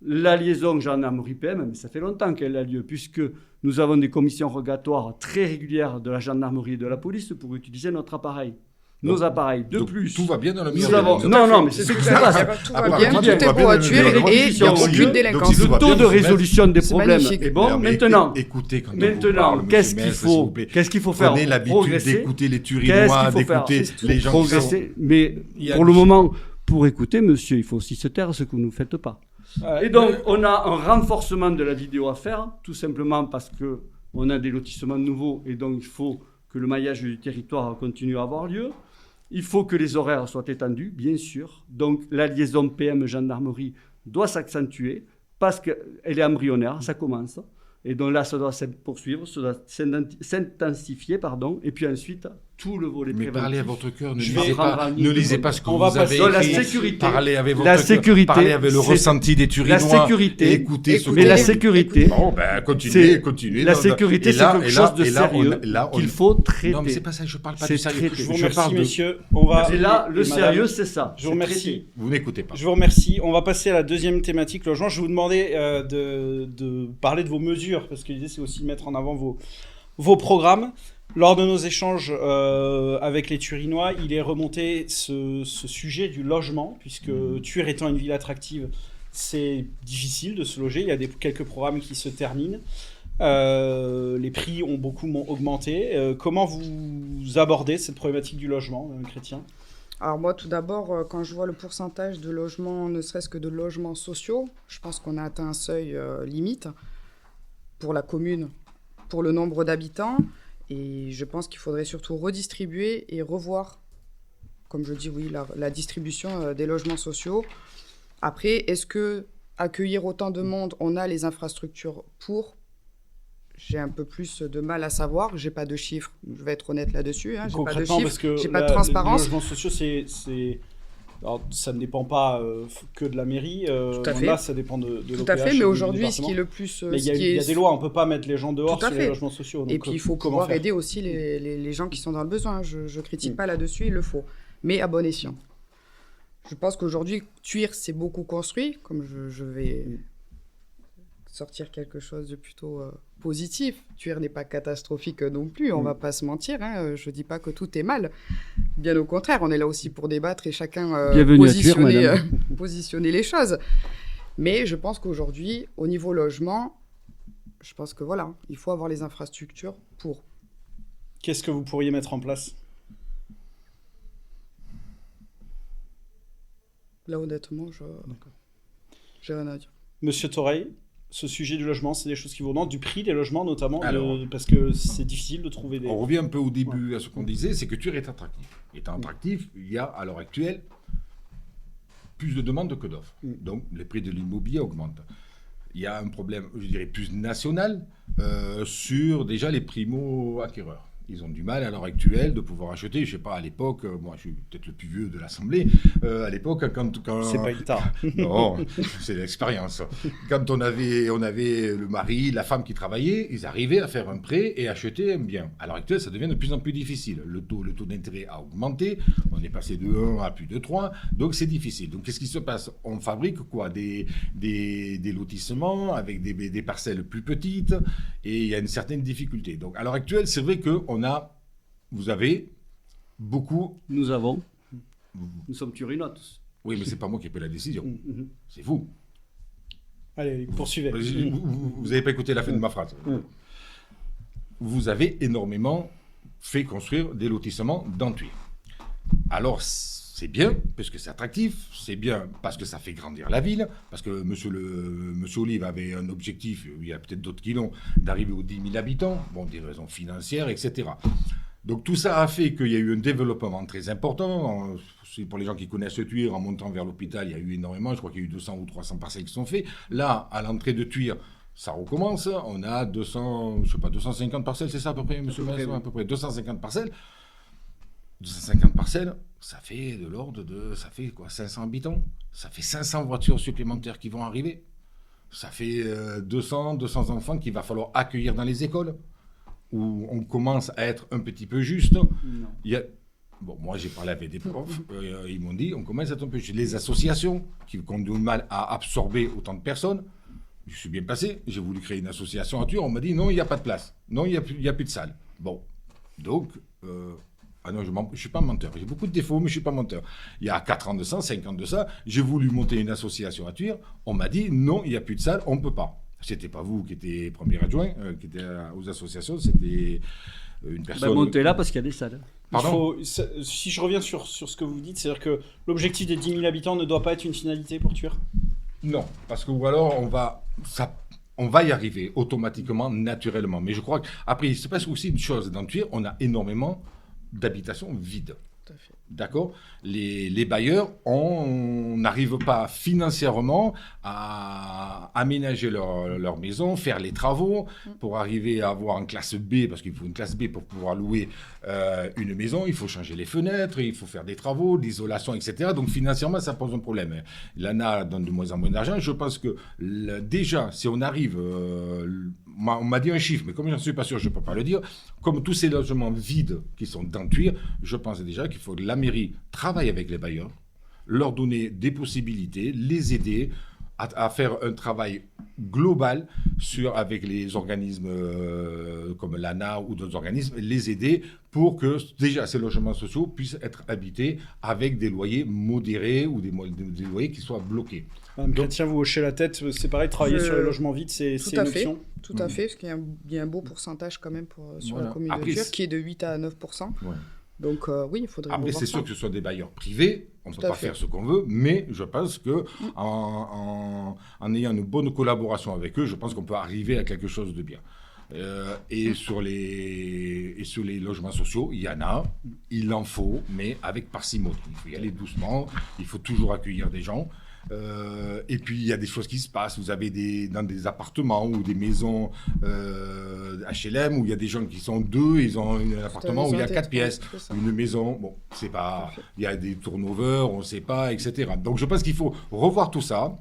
La liaison gendarmerie-PM, mais ça fait longtemps qu'elle a lieu, puisque nous avons des commissions rogatoires très régulières de la gendarmerie et de la police pour utiliser notre appareil. Nos appareils. De plus, tout va bien dans la mission. Non, mais c'est ce qui se passe. Tout va bien, tout est beau à tuer et il n'y a aucune délinquance. Le taux de résolution des problèmes est bon. Non, maintenant, écoutez, qu'est-ce qu'il faut faire? Prenez l'habitude d'écouter les Turinois, d'écouter les gens progresser. Mais pour le moment, pour écouter, monsieur, il faut aussi se taire, ce que vous ne faites pas. Et donc, on a un renforcement de la vidéo à faire, tout simplement parce qu'on a des lotissements nouveaux et donc il faut que le maillage du territoire continue à avoir lieu. Il faut que les horaires soient étendus, bien sûr. Donc, la liaison PM-gendarmerie doit s'accentuer parce qu'elle est embryonnaire, ça commence. Et donc là, ça doit se poursuivre, ça doit s'intensifier, et puis ensuite, tout le volet Mais préventif. parlez à votre cœur, ne Je vais lisez prendre pas, un ne livre lisez de pas ce que on vous va avez passer- Non, la écrit. sécurité. Parlez avec votre La cœur. sécurité, Parlez avec le c'est- ressenti des La Turinois. sécurité, Et écoutez ce que mais la vous- sécurité, Bon, ben, continuez. la sécurité, c'est quelque chose de sérieux qu'il faut traiter. Non, mais c'est pas ça, je parle pas C'est du sérieux. traité. Je vous Je remercie, parle de... messieurs. On va... Et là, le et madame, sérieux, c'est ça. Je vous C'est remercie. traité. Vous n'écoutez pas. Je vous remercie. On va passer à la deuxième thématique, logement. Je vais vous demander de parler de vos mesures, parce que l'idée, c'est aussi de mettre en avant vos programmes. Lors de nos échanges avec les Turinois, il est remonté ce sujet du logement, puisque Thuir étant une ville attractive, c'est difficile de se loger. Il y a quelques programmes qui se terminent. Les prix ont beaucoup augmenté. Comment vous abordez cette problématique du logement, Chrétien ? Alors moi, tout d'abord, quand je vois le pourcentage de logements, ne serait-ce que de logements sociaux, je pense qu'on a atteint un seuil limite pour la commune, pour le nombre d'habitants. Et je pense qu'il faudrait surtout redistribuer et revoir, comme je dis, oui, la distribution des logements sociaux. Après, est-ce que accueillir autant de monde, on a les infrastructures pour ? J'ai un peu plus de mal à savoir. J'ai pas de chiffres. Je vais être honnête là-dessus. Hein. J'ai pas de Concrètement, parce chiffres. que J'ai pas de transparence. les logements sociaux, c'est... Alors, ça ne dépend pas que de la mairie. Tout à fait. Là, ça dépend de Tout l'OPH à fait. et Mais du aujourd'hui, ce département. qui est le plus, Mais il y a des lois, on ne peut pas mettre les gens dehors Tout à sur les fait. logements sociaux. Et donc, puis, il faut comment pouvoir faire aider aussi les gens qui sont dans le besoin. Je ne critique pas là-dessus, il le faut. Mais à bon escient. Je pense qu'aujourd'hui, Thuir s'est beaucoup construit, comme je vais sortir quelque chose de plutôt positif. Thuir n'est pas catastrophique non plus, on ne va pas se mentir. Hein. Je ne dis pas que tout est mal. Bien au contraire, on est là aussi pour débattre et chacun Bienvenue à Thuir, madame. positionner les choses. Mais je pense qu'aujourd'hui, au niveau logement, je pense que voilà, il faut avoir les infrastructures pour. Qu'est-ce que vous pourriez mettre en place ? Là, honnêtement, j'ai rien à dire. Monsieur Toreil, ce sujet du logement, c'est des choses qui vous demandent, du prix des logements notamment, Alors, parce que c'est difficile de trouver des... On revient un peu au début à ce qu'on disait, c'est que Thuir est attractif. Étant attractif, il y a à l'heure actuelle plus de demandes que d'offres. Donc les prix de l'immobilier augmentent. Il y a un problème, je dirais, plus national sur déjà les primo-acquéreurs. Ils ont du mal à l'heure actuelle de pouvoir acheter. Je ne sais pas, à l'époque, moi je suis peut-être le plus vieux de l'Assemblée, à l'époque, quand... C'est pas une tare. Non, c'est l'expérience. Quand on avait le mari, la femme qui travaillait, ils arrivaient à faire un prêt et acheter un bien. À l'heure actuelle, ça devient de plus en plus difficile. Le taux d'intérêt a augmenté, on est passé de 1 à plus de 3, donc c'est difficile. Donc qu'est-ce qui se passe ? On fabrique quoi ? Des lotissements avec des parcelles plus petites et il y a une certaine difficulté. Donc à l'heure actuelle, c'est vrai que vous avez beaucoup... Nous sommes Turinois tous. Oui, mais c'est pas moi qui ai pris la décision. C'est vous. Allez, poursuivez. Vous n'avez pas écouté la fin de ma phrase. Vous avez énormément fait construire des lotissements dans Thuir. Alors, c'est bien, parce que c'est attractif, c'est bien parce que ça fait grandir la ville, parce que Monsieur Olive avait un objectif, il y a peut-être d'autres qui l'ont, d'arriver aux 10 000 habitants, bon, des raisons financières, etc. Donc tout ça a fait qu'il y a eu un développement très important. Pour les gens qui connaissent Thuir, en montant vers l'hôpital, il y a eu énormément, je crois qu'il y a eu 200 ou 300 parcelles qui sont faites. Là, à l'entrée de Thuir, ça recommence, on a 250 parcelles, c'est ça à peu près, monsieur Masson, à peu près 250 parcelles. 250 parcelles, ça fait de l'ordre de, ça fait quoi, 500 habitants, ça fait 500 voitures supplémentaires qui vont arriver, ça fait 200 enfants qu'il va falloir accueillir dans les écoles, où on commence à être un petit peu juste. Bon, moi j'ai parlé avec des profs, ils m'ont dit, on commence à être un peu juste. Les associations qui ont du mal à absorber autant de personnes, je suis bien passé, j'ai voulu créer une association à Thuir, on m'a dit non, il n'y a pas de place, non, il n'y a plus de salle. Bon, donc... Ah non, je ne suis pas menteur. J'ai beaucoup de défauts, mais je ne suis pas menteur. Il y a 4 ans de ça, 5 ans de ça, j'ai voulu monter une association à Thuir. On m'a dit, non, il n'y a plus de salle, on ne peut pas. Ce n'était pas vous qui étiez premier adjoint, qui était aux associations, c'était une personne... Montez là parce qu'il y a des salles. Si je reviens sur ce que vous dites, c'est-à-dire que l'objectif des 10 000 habitants ne doit pas être une finalité pour Thuir ? Non, parce que ou alors on va y arriver automatiquement, naturellement. Mais je crois qu'après, il se passe aussi une chose dans Thuir, on a énormément d'habitations vides. D'accord ? Les bailleurs, on n'arrive pas financièrement à aménager leur maison, faire les travaux pour arriver à avoir une classe B, parce qu'il faut une classe B pour pouvoir louer une maison, il faut changer les fenêtres, il faut faire des travaux, l'isolation, etc. Donc financièrement, ça pose un problème. L'ANA donne de moins en moins d'argent. Je pense que déjà, si on arrive, on m'a dit un chiffre, mais comme je n'en suis pas sûr, je ne peux pas le dire, comme tous ces logements vides qui sont dans Tuir, je pense déjà qu'il faut que la mairie travaille avec les bailleurs, leur donner des possibilités, les aider à faire un travail global avec les organismes comme l'ANA ou d'autres organismes, les aider pour que déjà ces logements sociaux puissent être habités avec des loyers modérés ou des loyers qui soient bloqués. Madame Chrétien, vous hochez la tête, c'est pareil, travailler sur les logements vides, c'est une option. Tout à fait, parce qu'il y a un beau pourcentage quand même sur la commune de Tuir, qui est de 8 à 9%. Ouais. Donc oui, il faudrait Après, c'est sûr que ce soit des bailleurs privés, on ne peut pas faire ce qu'on veut, mais je pense qu'en ayant une bonne collaboration avec eux, je pense qu'on peut arriver à quelque chose de bien. Et sur les logements sociaux, il en faut, mais avec parcimonie. Il faut y aller doucement, il faut toujours accueillir des gens. Et puis il y a des choses qui se passent. Vous avez dans des appartements ou des maisons HLM où il y a des gens qui sont deux, ils ont un appartement où il y a 4 pièces, une maison. Bon, c'est pas. Il y a des turnovers, on ne sait pas, etc. Donc je pense qu'il faut revoir tout ça.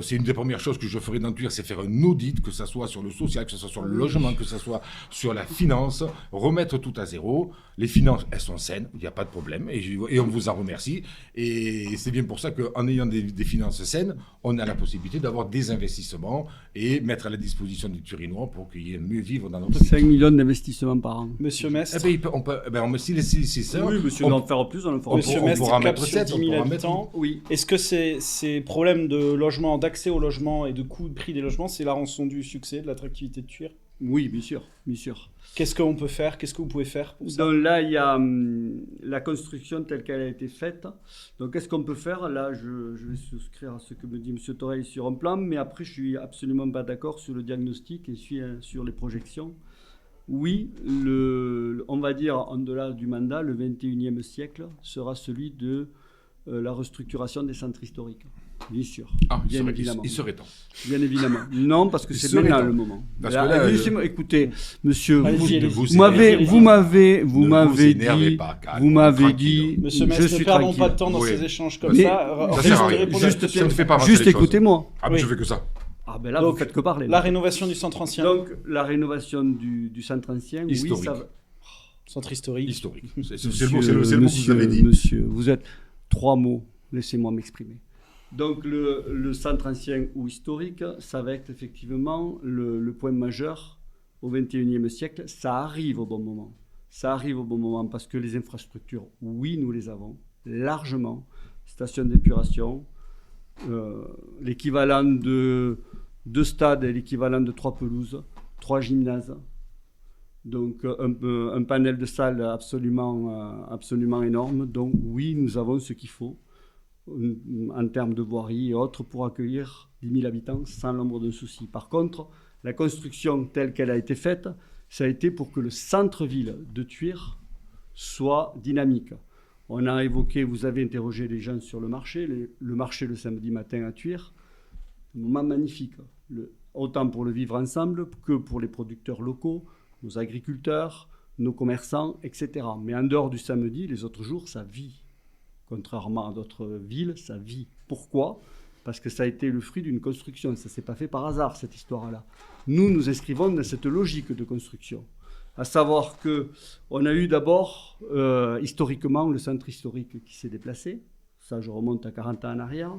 C'est une des premières choses que je ferai dans Tuir, c'est faire un audit, que ce soit sur le social, que ce soit sur le logement, que ce soit sur la finance, remettre tout à zéro. Les finances, elles sont saines, il n'y a pas de problème, et on vous en remercie. Et c'est bien pour ça qu'en ayant des finances saines, on a la possibilité d'avoir des investissements et mettre à la disposition des Turinois pour qu'ils aient mieux vivre dans notre vie. 5 millions d'investissements par an. Monsieur Mestre. Si c'est ça. Oui, monsieur, on en faire plus, on en fera plus. Monsieur Mestre, cap sur 10 000 habitants. Oui. Est-ce que ces problèmes de logement, d'accès au logement et de coût de prix des logements, c'est la rançon du succès, de l'attractivité de Tuir? Oui, bien sûr, bien sûr. Qu'est-ce qu'on peut faire? Qu'est-ce que vous pouvez faire pour ça? Donc là, il y a la construction telle qu'elle a été faite. Donc qu'est-ce qu'on peut faire? Là, je vais souscrire à ce que me dit M. Toreil sur un plan, mais après, je suis absolument pas d'accord sur le diagnostic et sur les projections. Oui, on va dire, en delà du mandat, le 21e siècle sera celui de la restructuration des centres historiques. Bien sûr. Bien évidemment. Il serait temps. Bien évidemment. Non, parce que c'est maintenant le moment. Parce que là, écoutez, monsieur, vous m'avez dit, monsieur Mestre, ne perdons pas de temps dans ces échanges comme ça. Juste écoutez-moi. Ah, mais je fais que ça. Ah ben là, vous faites que parler. La rénovation du centre ancien. Donc, la rénovation du centre ancien, historique. Oui, ça va. Centre historique. Historique. C'est le mot que vous avez dit. Monsieur, vous êtes 3 mots. Laissez-moi m'exprimer. Donc, le centre ancien ou historique, ça va être effectivement le point majeur au XXIe siècle. Ça arrive au bon moment. Ça arrive au bon moment parce que les infrastructures, oui, nous les avons largement. Station d'épuration, l'équivalent de 2 stades et l'équivalent de 3 pelouses, 3 gymnases. Donc, un panel de salles absolument énorme. Donc, oui, nous avons ce qu'il faut en termes de voirie et autres pour accueillir 10 000 habitants sans l'ombre d'un souci. Par contre, la construction telle qu'elle a été faite, ça a été pour que le centre-ville de Tuir soit dynamique. On a évoqué, vous avez interrogé les gens sur le marché le samedi matin à Tuir, un moment magnifique, autant pour le vivre ensemble que pour les producteurs locaux, nos agriculteurs, nos commerçants, etc. Mais en dehors du samedi, les autres jours, ça vit. Contrairement à d'autres villes, ça vit. Pourquoi? Parce que ça a été le fruit d'une construction. Ça ne s'est pas fait par hasard, cette histoire-là. Nous inscrivons dans cette logique de construction. À savoir qu'on a eu d'abord, historiquement, le centre historique qui s'est déplacé. Ça, je remonte à 40 ans en arrière.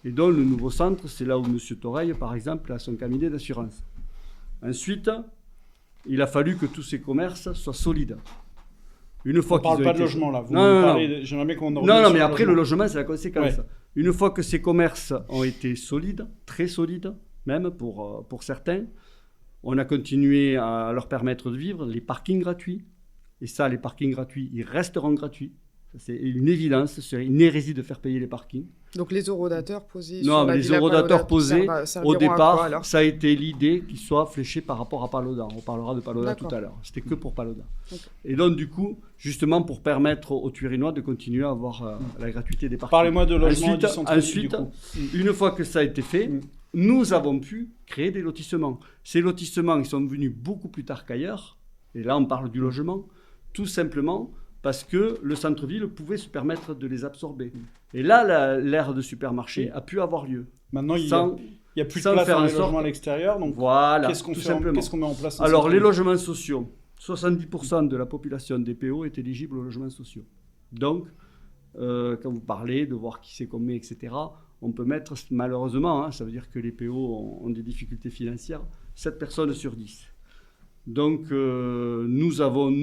Et donc, le nouveau centre, c'est là où M. Toreil, par exemple, a son cabinet d'assurance. Ensuite, il a fallu que tous ces commerces soient solides. Une fois on ne parle pas de logement là. J'aimerais bien qu'on Non, mais après le logement, c'est la conséquence. Ouais. Une fois que ces commerces ont été solides, très solides, même pour certains, on a continué à leur permettre de vivre, les parkings gratuits. Et ça, les parkings gratuits, ils resteront gratuits. C'est une évidence, ce serait une hérésie de faire payer les parkings. Donc les eurodateurs posés sur la Villa Palau, au départ, ça a été l'idée qu'ils soient fléchés par rapport à Palau. On parlera de Palau tout à l'heure. C'était que pour Palau. Okay. Et donc du coup, justement pour permettre aux Turinois de continuer à avoir la gratuité des parkings. Parlez-moi de logement et du centre-ville. Ensuite, une fois que ça a été fait, nous avons pu créer des lotissements. Ces lotissements, ils sont venus beaucoup plus tard qu'ailleurs. Et là, on parle du logement, tout simplement parce que le centre-ville pouvait se permettre de les absorber. Et là, l'ère de supermarché a pu avoir lieu. Maintenant, il n'y a plus de place dans les logements à l'extérieur. Donc, voilà, qu'est-ce qu'on met en place? Alors, les logements sociaux. 70% de la population des PO est éligible aux logements sociaux. Donc, quand vous parlez de voir qui c'est qu'on met, etc., on peut mettre, malheureusement, ça veut dire que les PO ont des difficultés financières, 7 personnes sur 10. Donc, nous avons,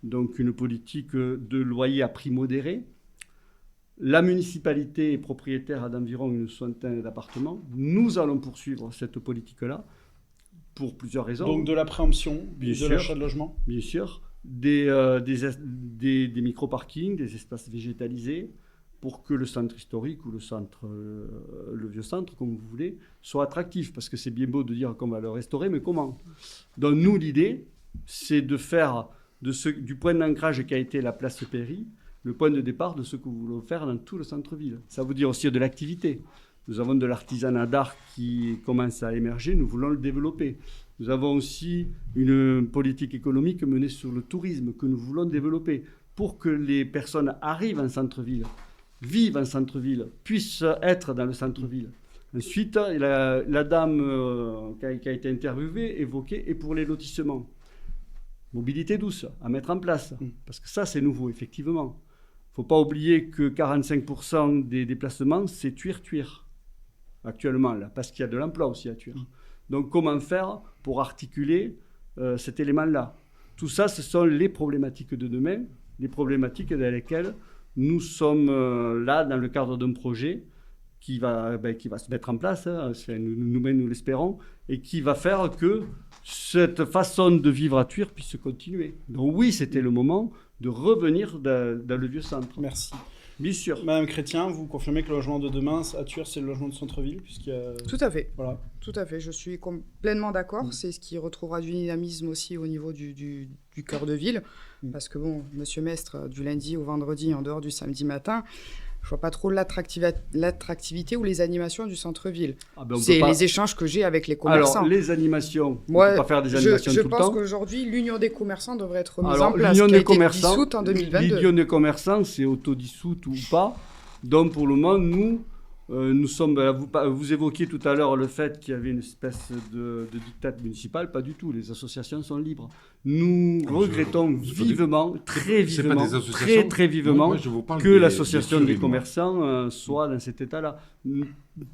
donc une politique de loyer à prix modéré. La municipalité est propriétaire d'environ une soixantaine d'appartements. Nous allons poursuivre cette politique-là pour plusieurs raisons. Donc de la préemption, de l'achat de logements. Bien sûr. Des micro-parkings, des espaces végétalisés, pour que le centre historique ou le vieux centre, comme vous voulez, soit attractif. Parce que c'est bien beau de dire qu'on va le restaurer, mais comment? Donc nous, l'idée, c'est de faire du point d'ancrage qui a été la place Péry, le point de départ de ce que nous voulons faire dans tout le centre-ville. Ça veut dire aussi de l'activité. Nous avons de l'artisanat d'art qui commence à émerger, nous voulons le développer. Nous avons aussi une politique économique menée sur le tourisme que nous voulons développer pour que les personnes arrivent en centre-ville, vivent en centre-ville, puissent être dans le centre-ville. Ensuite, la dame qui a été interviewée évoquait, et pour les lotissements, mobilité douce à mettre en place, parce que ça c'est nouveau, effectivement. Il ne faut pas oublier que 45% des déplacements, c'est Tuir actuellement, là, parce qu'il y a de l'emploi aussi à Tuir. Donc comment faire pour articuler cet élément-là? Tout ça, ce sont les problématiques de demain, les problématiques dans lesquelles nous sommes là dans le cadre d'un projet qui va se mettre en place, nous-mêmes nous l'espérons, et qui va faire que cette façon de vivre à Tuir puisse continuer. Donc oui, c'était le moment de revenir dans le vieux centre. Merci. Bien sûr. Madame Chrétien, vous confirmez que le logement de demain à Tuir, c'est le logement de centre-ville puisqu'il y a... Tout à fait. Voilà. Tout à fait. Je suis pleinement d'accord. C'est ce qui retrouvera du dynamisme aussi au niveau du cœur de ville. Parce que bon, Monsieur Mestre, du lundi au vendredi, en dehors du samedi matin, je vois pas trop l'attractivité ou les animations du centre-ville. C'est les échanges que j'ai avec les commerçants. Alors, les animations, on ne peut pas faire des animations tout le temps. Je pense qu'aujourd'hui, l'Union des commerçants devrait être mise en place, qui a été dissoute en 2022. L'Union des commerçants, c'est autodissoute ou pas. Donc, pour le moment, nous sommes... Vous évoquiez tout à l'heure le fait qu'il y avait une espèce de diktat municipal. Pas du tout. Les associations sont libres. Nous regrettons vivement, très vivement, très vivement que l'association des commerçants soit dans cet état-là.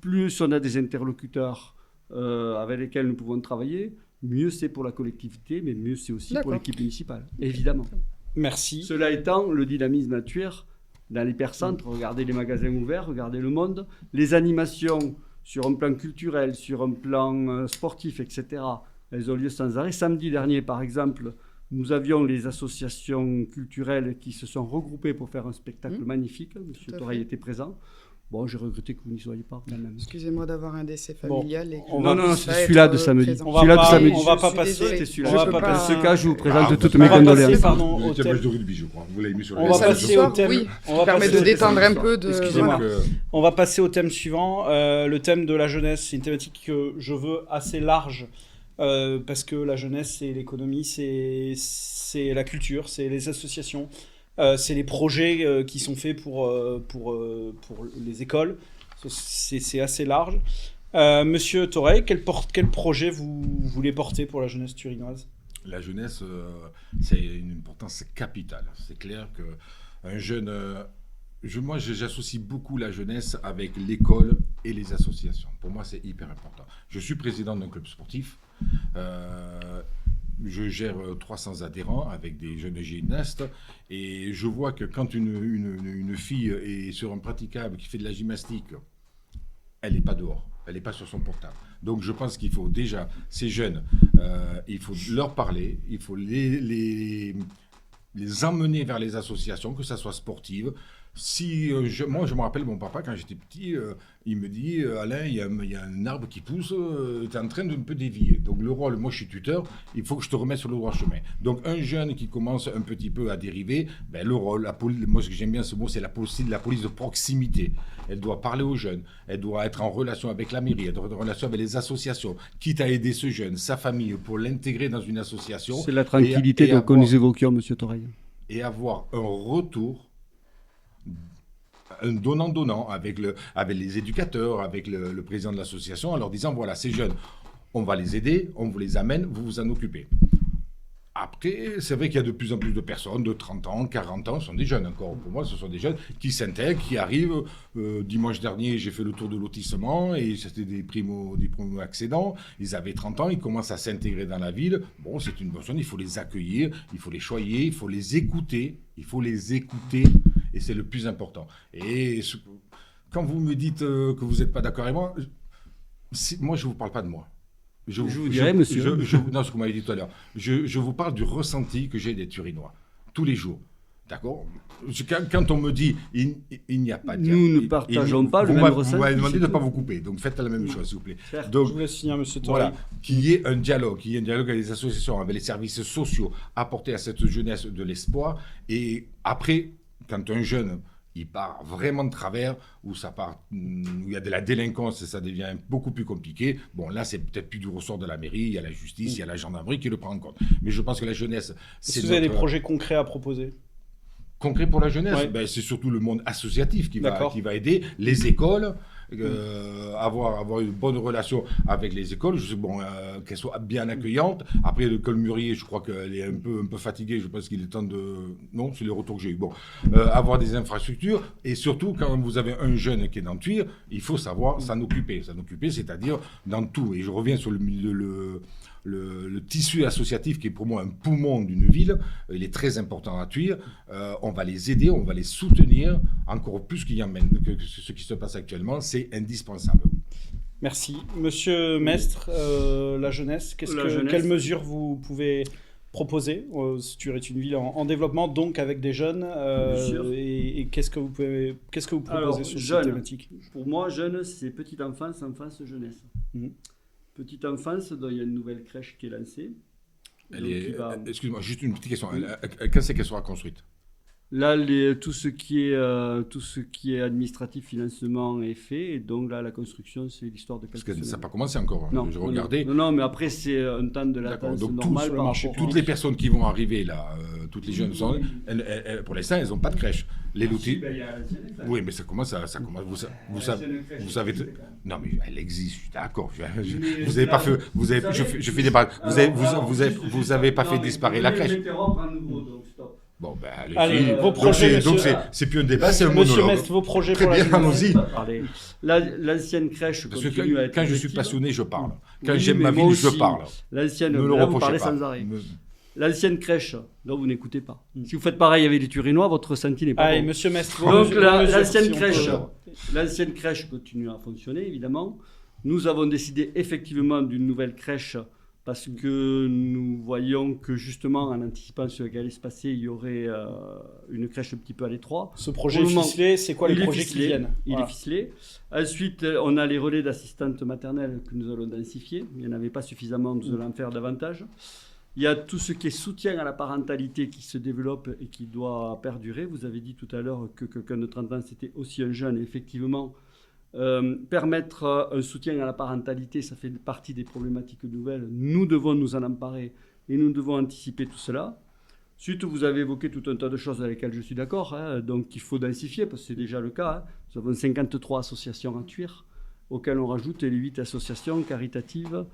Plus on a des interlocuteurs avec lesquels nous pouvons travailler, mieux c'est pour la collectivité, mais mieux c'est aussi pour l'équipe municipale, évidemment. Merci. Cela étant, le dynamisme à Tuir, dans l'hypercentre, regardez les magasins ouverts, regardez le monde, les animations sur un plan culturel, sur un plan sportif, etc., elles ont lieu sans arrêt. Samedi dernier, par exemple, nous avions les associations culturelles qui se sont regroupées pour faire un spectacle magnifique. Monsieur Toreil était présent. Bon, j'ai regretté que vous n'y soyez pas. Excusez-moi d'avoir un décès familial. Non, c'est celui-là de samedi. On va pas passer. Dans ce cas, je vous présente toutes mes condoléances. On va passer au thème. Ça permet de détendre un peu. Excusez-moi. On va passer au thème suivant. Le thème de la jeunesse, c'est une thématique que je veux assez large. Parce que la jeunesse, c'est l'économie, c'est la culture, c'est les associations, c'est les projets qui sont faits pour les écoles. C'est assez large. Monsieur Toreil, quel projet vous voulez porter pour la jeunesse turinoise? La jeunesse, c'est une importance capitale. C'est clair qu'un jeune... Moi, j'associe beaucoup la jeunesse avec l'école et les associations. Pour moi, c'est hyper important. Je suis président d'un club sportif. Je gère 300 adhérents avec des jeunes gymnastes. Et je vois que quand une fille est sur un praticable qui fait de la gymnastique, elle n'est pas dehors. Elle n'est pas sur son portable. Donc, je pense qu'il faut déjà, ces jeunes, il faut leur parler, il faut les emmener vers les associations, que ça soit sportive, Moi, je me rappelle mon papa, quand j'étais petit, il me dit Alain, il y a un arbre qui pousse, tu es en train de un peu dévier. Donc, le rôle, moi je suis tuteur, il faut que je te remette sur le droit chemin. Donc, un jeune qui commence un petit peu à dériver, ben, le rôle, moi ce que j'aime bien ce mot, c'est la police de proximité. Elle doit parler aux jeunes, elle doit être en relation avec la mairie, elle doit être en relation avec les associations, quitte à aider ce jeune, sa famille, pour l'intégrer dans une association. C'est la tranquillité que nous évoquions, M. Toreil. Et avoir un retour, un donnant-donnant avec les éducateurs, avec le président de l'association, en leur disant, voilà, ces jeunes, on va les aider, on vous les amène, vous vous en occupez. Après, c'est vrai qu'il y a de plus en plus de personnes de 30 ans, 40 ans, ce sont des jeunes encore. Pour moi, ce sont des jeunes qui s'intègrent, qui arrivent. Dimanche dernier, j'ai fait le tour de lotissement et c'était des primo-accédants. Ils avaient 30 ans, ils commencent à s'intégrer dans la ville. Bon, c'est une bonne chose, il faut les accueillir, il faut les choyer, il faut les écouter. Et c'est le plus important. Et quand vous me dites que vous n'êtes pas d'accord avec moi, moi, je ne vous parle pas de moi. Je vous dirai, monsieur. Non, ce que vous m'avez dit tout à l'heure. Je vous parle du ressenti que j'ai des Turinois, tous les jours. D'accord ? Quand on me dit il n'y a pas de dialogue. Nous ne partageons pas le même ressenti. Vous m'avez demandé de ne pas vous couper, donc faites la même chose, s'il vous plaît. Donc, je vous laisse finir, M. Toreil. Voilà, qu'il y ait un dialogue avec les associations, avec les services sociaux, apporter à cette jeunesse de l'espoir. Et après, quand un jeune il part vraiment de travers, où il y a de la délinquance et ça devient beaucoup plus compliqué. Bon, là, c'est peut-être plus du ressort de la mairie, il y a la justice, il y a la gendarmerie qui le prend en compte. Mais je pense que la jeunesse... Est-ce que vous avez des projets concrets à proposer ? Concret pour la jeunesse, Ouais. ben, c'est surtout le monde associatif qui va aider, les écoles, avoir une bonne relation avec les écoles, qu'elles soient bien accueillantes. Après, l'école Murier, je crois qu'elle est un peu fatiguée, je pense qu'il est temps de... Non, c'est le retour que j'ai eu. Bon, avoir des infrastructures, et surtout, quand vous avez un jeune qui est dans le Tuir, il faut savoir s'en occuper. S'en occuper, c'est-à-dire dans tout. Et je reviens sur le tissu associatif qui est pour moi un poumon d'une ville, il est très important à Tuir. On va les aider, on va les soutenir, encore plus que ce qui se passe actuellement, c'est indispensable. Merci. Monsieur Mestre, la jeunesse, quelles mesures vous pouvez proposer ? Tuir est une ville en développement, donc avec des jeunes. Et qu'est-ce que vous proposez Alors, sur jeune, cette thématique ? Pour moi, jeune, c'est petite enfance, jeunesse. Petite enfance, il y a une nouvelle crèche qui est lancée. Excuse-moi, juste une petite question. Quand c'est qu'elle sera construite ? Là, tout ce qui est administratif, financement est fait. Et donc là, la construction, c'est l'histoire de quelques semaines. Parce que ça n'a pas commencé encore. Hein. Non, je regardais. Non, mais après, c'est un temps de latence normal. Toutes les personnes qui vont arriver là, toutes les jeunes, pour l'instant, elles n'ont pas de crèche. Les lotis. Oui, mais ça commence. Vous savez. Non, mais elle existe. Je suis d'accord. Vous n'avez pas fait. Je fais des barres. Vous avez pas fait disparaître la crèche. Bon, ben, allez, vos projets, donc c'est plus un débat, c'est un monologue. Monsieur Mestre, vos projets Très pour bien, la jeunesse. allons-y. L'ancienne crèche Parce que continue à être quand je suis utile. passionné, je parle. Quand Oui, j'aime ma mais moi ville, aussi. je parle. L'ancienne, Ne me le là, vous reprochez parlez pas. sans arrêt. L'ancienne crèche, là, vous n'écoutez pas. Si vous faites pareil avec les Turinois, votre ressenti n'est pas Allez, bon. Monsieur Mestre, Donc, l'ancienne l'ancienne crèche continue à fonctionner, évidemment. Nous avons décidé effectivement d'une nouvelle crèche parce que nous voyons que justement, en anticipant ce qui allait se passer, il y aurait une crèche un petit peu à l'étroit. Ce projet est ficelé, c'est quoi les projets qui viennent ? Il est ficelé. Ensuite, on a les relais d'assistantes maternelles que nous allons densifier. Il n'y en avait pas suffisamment, nous allons en faire davantage. Il y a tout ce qui est soutien à la parentalité qui se développe et qui doit perdurer. Vous avez dit tout à l'heure que quelqu'un de 30 ans, c'était aussi un jeune. Et effectivement, permettre un soutien à la parentalité, ça fait partie des problématiques nouvelles. Nous devons nous en emparer et nous devons anticiper tout cela. Ensuite, vous avez évoqué tout un tas de choses avec lesquelles je suis d'accord. Donc, il faut densifier, parce que c'est déjà le cas. Nous avons 53 associations à Tuir, auxquelles on rajoute les 8 associations caritatives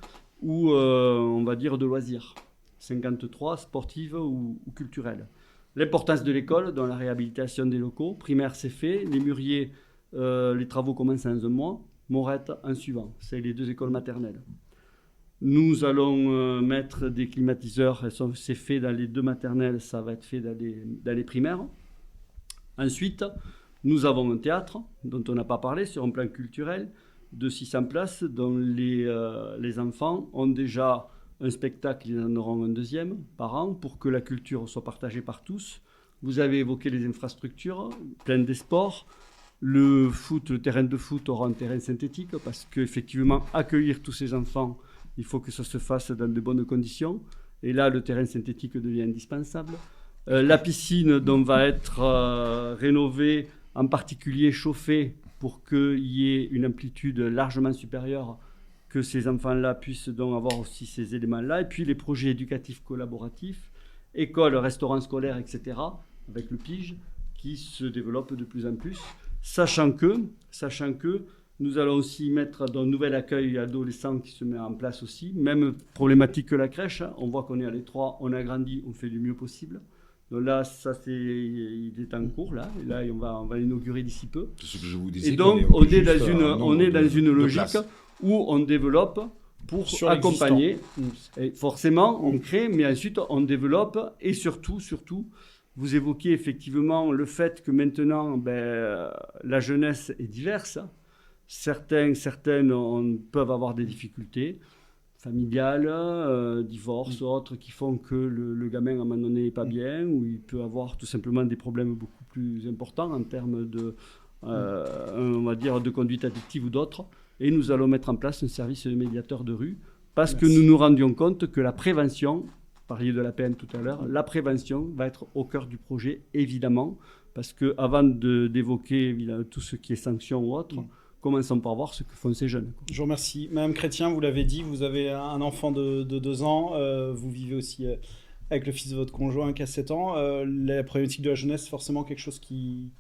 ou, on va dire, de loisirs. 53 sportives ou culturelles. L'importance de l'école dans la réhabilitation des locaux. Primaire, c'est fait. Les Muriers, les travaux commencent dans un mois. Morette, en suivant. C'est les 2 écoles maternelles. Nous allons mettre des climatiseurs. C'est fait dans les 2 maternelles. Ça va être fait dans les primaires. Ensuite, nous avons un théâtre dont on n'a pas parlé sur un plan culturel de 600 places dont les enfants ont déjà un spectacle, ils en auront un deuxième par an pour que la culture soit partagée par tous. Vous avez évoqué les infrastructures, plein des sports. Le terrain de foot aura un terrain synthétique parce qu'effectivement, accueillir tous ces enfants, il faut que ça se fasse dans de bonnes conditions. Et là, le terrain synthétique devient indispensable. La piscine donc, va être rénovée, en particulier chauffée, pour qu'il y ait une amplitude largement supérieure, que ces enfants-là puissent donc avoir aussi ces éléments-là. Et puis les projets éducatifs collaboratifs, écoles, restaurants scolaires, etc., avec le PIGE, qui se développent de plus en plus. Sachant que nous allons aussi mettre un nouvel accueil adolescent qui se met en place aussi. Même problématique que la crèche. On voit qu'on est à l'étroit, on a grandi, on fait du mieux possible. Donc là, il est en cours, là. Et là, on va l'inaugurer d'ici peu. C'est ce que je vous disais. Et donc, on est dans une logique où on développe pour accompagner. Et forcément, on crée, mais ensuite, on développe. Et surtout, vous évoquez effectivement le fait que maintenant, la jeunesse est diverse. Certaines peuvent avoir des difficultés familiales, divorce, autres qui font que le gamin à un moment donné n'est pas bien, ou il peut avoir tout simplement des problèmes beaucoup plus importants en termes de, on va dire, de conduite addictive ou d'autres. Et nous allons mettre en place un service de médiateur de rue parce que nous nous rendions compte que la prévention, vous parliez de la peine tout à l'heure, la prévention va être au cœur du projet, évidemment, parce qu'avant d'évoquer tout ce qui est sanctions ou autre, commençons par voir ce que font ces jeunes. Je vous remercie. Madame Chrétien, vous l'avez dit, vous avez un enfant de 2 ans, vous vivez aussi avec le fils de votre conjoint qui a 7 ans. La problématique de la jeunesse, c'est forcément quelque chose qui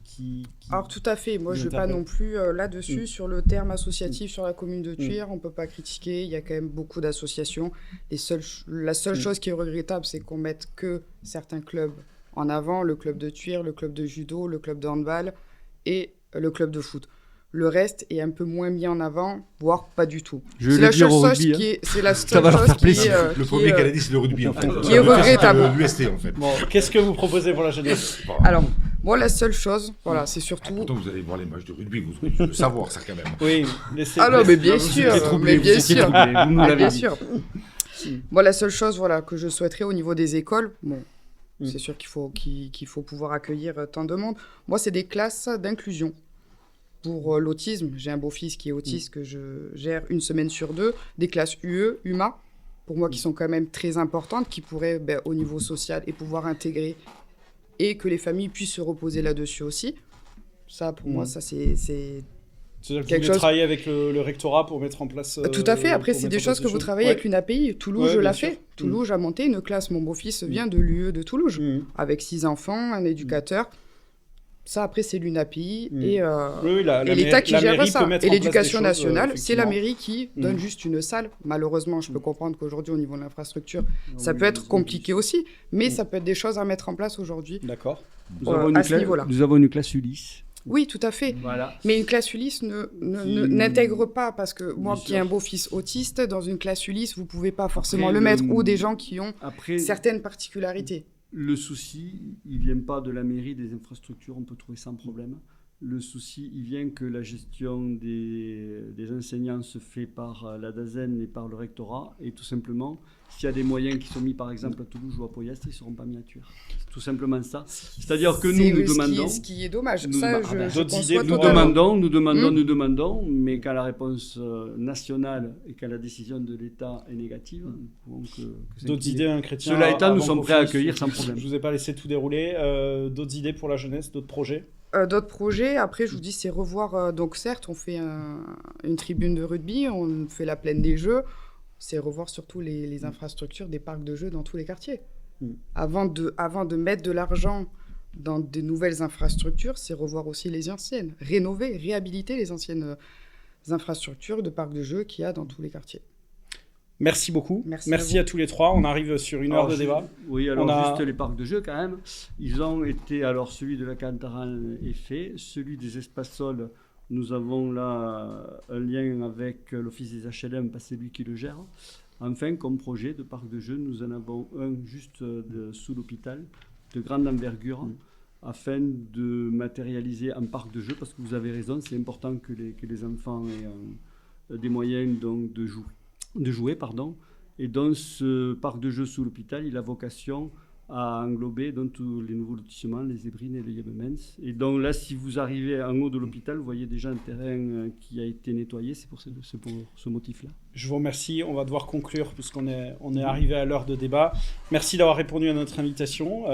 Alors tout à fait, moi je ne vais pas non plus là-dessus, sur le terme associatif sur la commune de Thuir, on ne peut pas critiquer, il y a quand même beaucoup d'associations. La seule chose qui est regrettable, c'est qu'on mette que certains clubs en avant, le club de Thuir, le club de judo, le club de handball et le club de foot. Le reste est un peu moins mis en avant, voire pas du tout. C'est la seule chose qui est... C'est la seule chose qui est... Le premier qu'elle a dit, c'est le rugby, en fait. Qui est regrettable. L'UST, en fait. Bon, qu'est-ce que vous proposez pour la jeunesse ? Alors, moi, la seule chose, voilà, c'est surtout... Pourtant, vous allez voir les matchs de rugby, vous devez le savoir, ça, quand même. Oui, laissez... Ah non, mais bien sûr, mais bien sûr. Vous nous l'avez dit. Moi, la seule chose que je souhaiterais au niveau des écoles, c'est sûr qu'il faut pouvoir accueillir tant de monde. Moi, c'est des classes d'inclusion. Pour l'autisme, j'ai un beau-fils qui est autiste que je gère 1 semaine sur 2, des classes UE, UMA, pour moi qui sont quand même très importantes, qui pourraient au niveau social et pouvoir intégrer et que les familles puissent se reposer là-dessus aussi. Ça, pour moi, ça c'est C'est-à-dire que vous voulez travailler avec le rectorat pour mettre en place... Tout à fait. Après, c'est des choses que vous travaillez avec une API. Toulouse, je l'ai fait. Toulouse a monté une classe. Mon beau-fils vient de l'UE de Toulouse, avec 6 enfants, un éducateur. Ça, après, c'est l'UNAPI et l'État qui gère pas ça. Et l'éducation nationale, c'est la mairie qui donne juste une salle. Malheureusement, je peux comprendre qu'aujourd'hui, au niveau de l'infrastructure, ça peut être compliqué aussi, mais ça peut être des choses à mettre en place aujourd'hui. D'accord. Nous avons une classe Ulysse. Oui, tout à fait. Voilà. Mais une classe Ulysse n'intègre pas, parce que moi qui ai un beau-fils autiste, dans une classe Ulysse, vous ne pouvez pas forcément le mettre, ou des gens qui ont certaines particularités. Le souci, il ne vient pas de la mairie, des infrastructures, on peut trouver sans problème. Le souci, il vient que la gestion des enseignants se fait par la DAZEN et par le rectorat. Et tout simplement, s'il y a des moyens qui sont mis, par exemple, à Toulouse ou à Poyastre, ils ne seront pas mis à Thuir. C'est tout simplement ça. C'est-à-dire que nous demandons... Ce qui est dommage. Nous demandons, mais quand la réponse nationale et quand la décision de l'État est négative... D'autres idées, un chrétien... Cela étant, nous sommes prêts à accueillir sans problème. Je ne vous ai pas laissé tout dérouler. D'autres idées pour la jeunesse, d'autres projets ? D'autres projets, après, je vous dis, c'est revoir... donc, certes, on fait une tribune de rugby, on fait la plaine des Jeux. C'est revoir surtout les infrastructures des parcs de jeux dans tous les quartiers. Avant de mettre de l'argent dans de nouvelles infrastructures, c'est revoir aussi les anciennes. Rénover, réhabiliter les anciennes infrastructures de parcs de jeux qu'il y a dans tous les quartiers. Merci beaucoup. Merci à tous les trois. On arrive sur une heure de débat. Oui, alors juste les parcs de jeux quand même. Ils ont été, alors celui de la Cantarane est fait. Celui des espaces sols, nous avons là un lien avec l'Office des HLM parce que c'est lui qui le gère. Enfin, comme projet de parc de jeux, nous en avons un juste sous l'hôpital, de grande envergure, afin de matérialiser un parc de jeux, parce que vous avez raison, c'est important que les enfants aient des moyens donc, de jouer. Et dans ce parc de jeux sous l'hôpital, il a vocation à englober donc tous les nouveaux lotissements, les Zébrines et les Yabemens. Et donc là, si vous arrivez en haut de l'hôpital, vous voyez déjà un terrain qui a été nettoyé, c'est pour ce motif-là. Je vous remercie. On va devoir conclure puisqu'on est arrivé à l'heure de débat. Merci d'avoir répondu à notre invitation.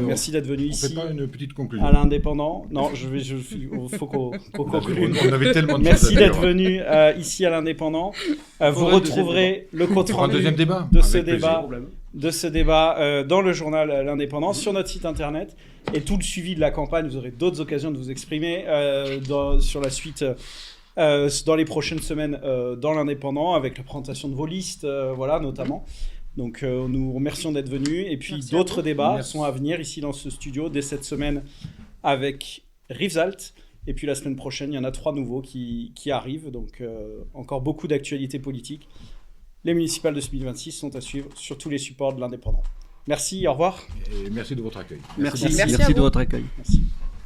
Merci d'être venu On ici fait pas une petite conclusion. à l'Indépendant. Non, il faut qu'on conclue. On avait tellement de Merci choses à d'être dire. venu ici à l'Indépendant. Vous retrouverez le compte Pour un rendu deuxième débat. de ce Avec plaisir. débat dans le journal L'Indépendant, sur notre site internet, et tout le suivi de la campagne. Vous aurez d'autres occasions de vous exprimer sur la suite dans les prochaines semaines dans L'Indépendant, avec la présentation de vos listes, voilà, notamment. Donc nous vous remercions d'être venus, et puis Merci à d'autres vous. débats Merci. sont à venir ici dans ce studio dès cette semaine avec Rivesaltes. Et puis la semaine prochaine, il y en a 3 nouveaux qui arrivent, donc encore beaucoup d'actualités politiques. Les municipales de 2026 sont à suivre sur tous les supports de l'Indépendant. Merci, au revoir. Et merci de votre accueil. Merci, Merci à merci de vous. votre accueil. Merci.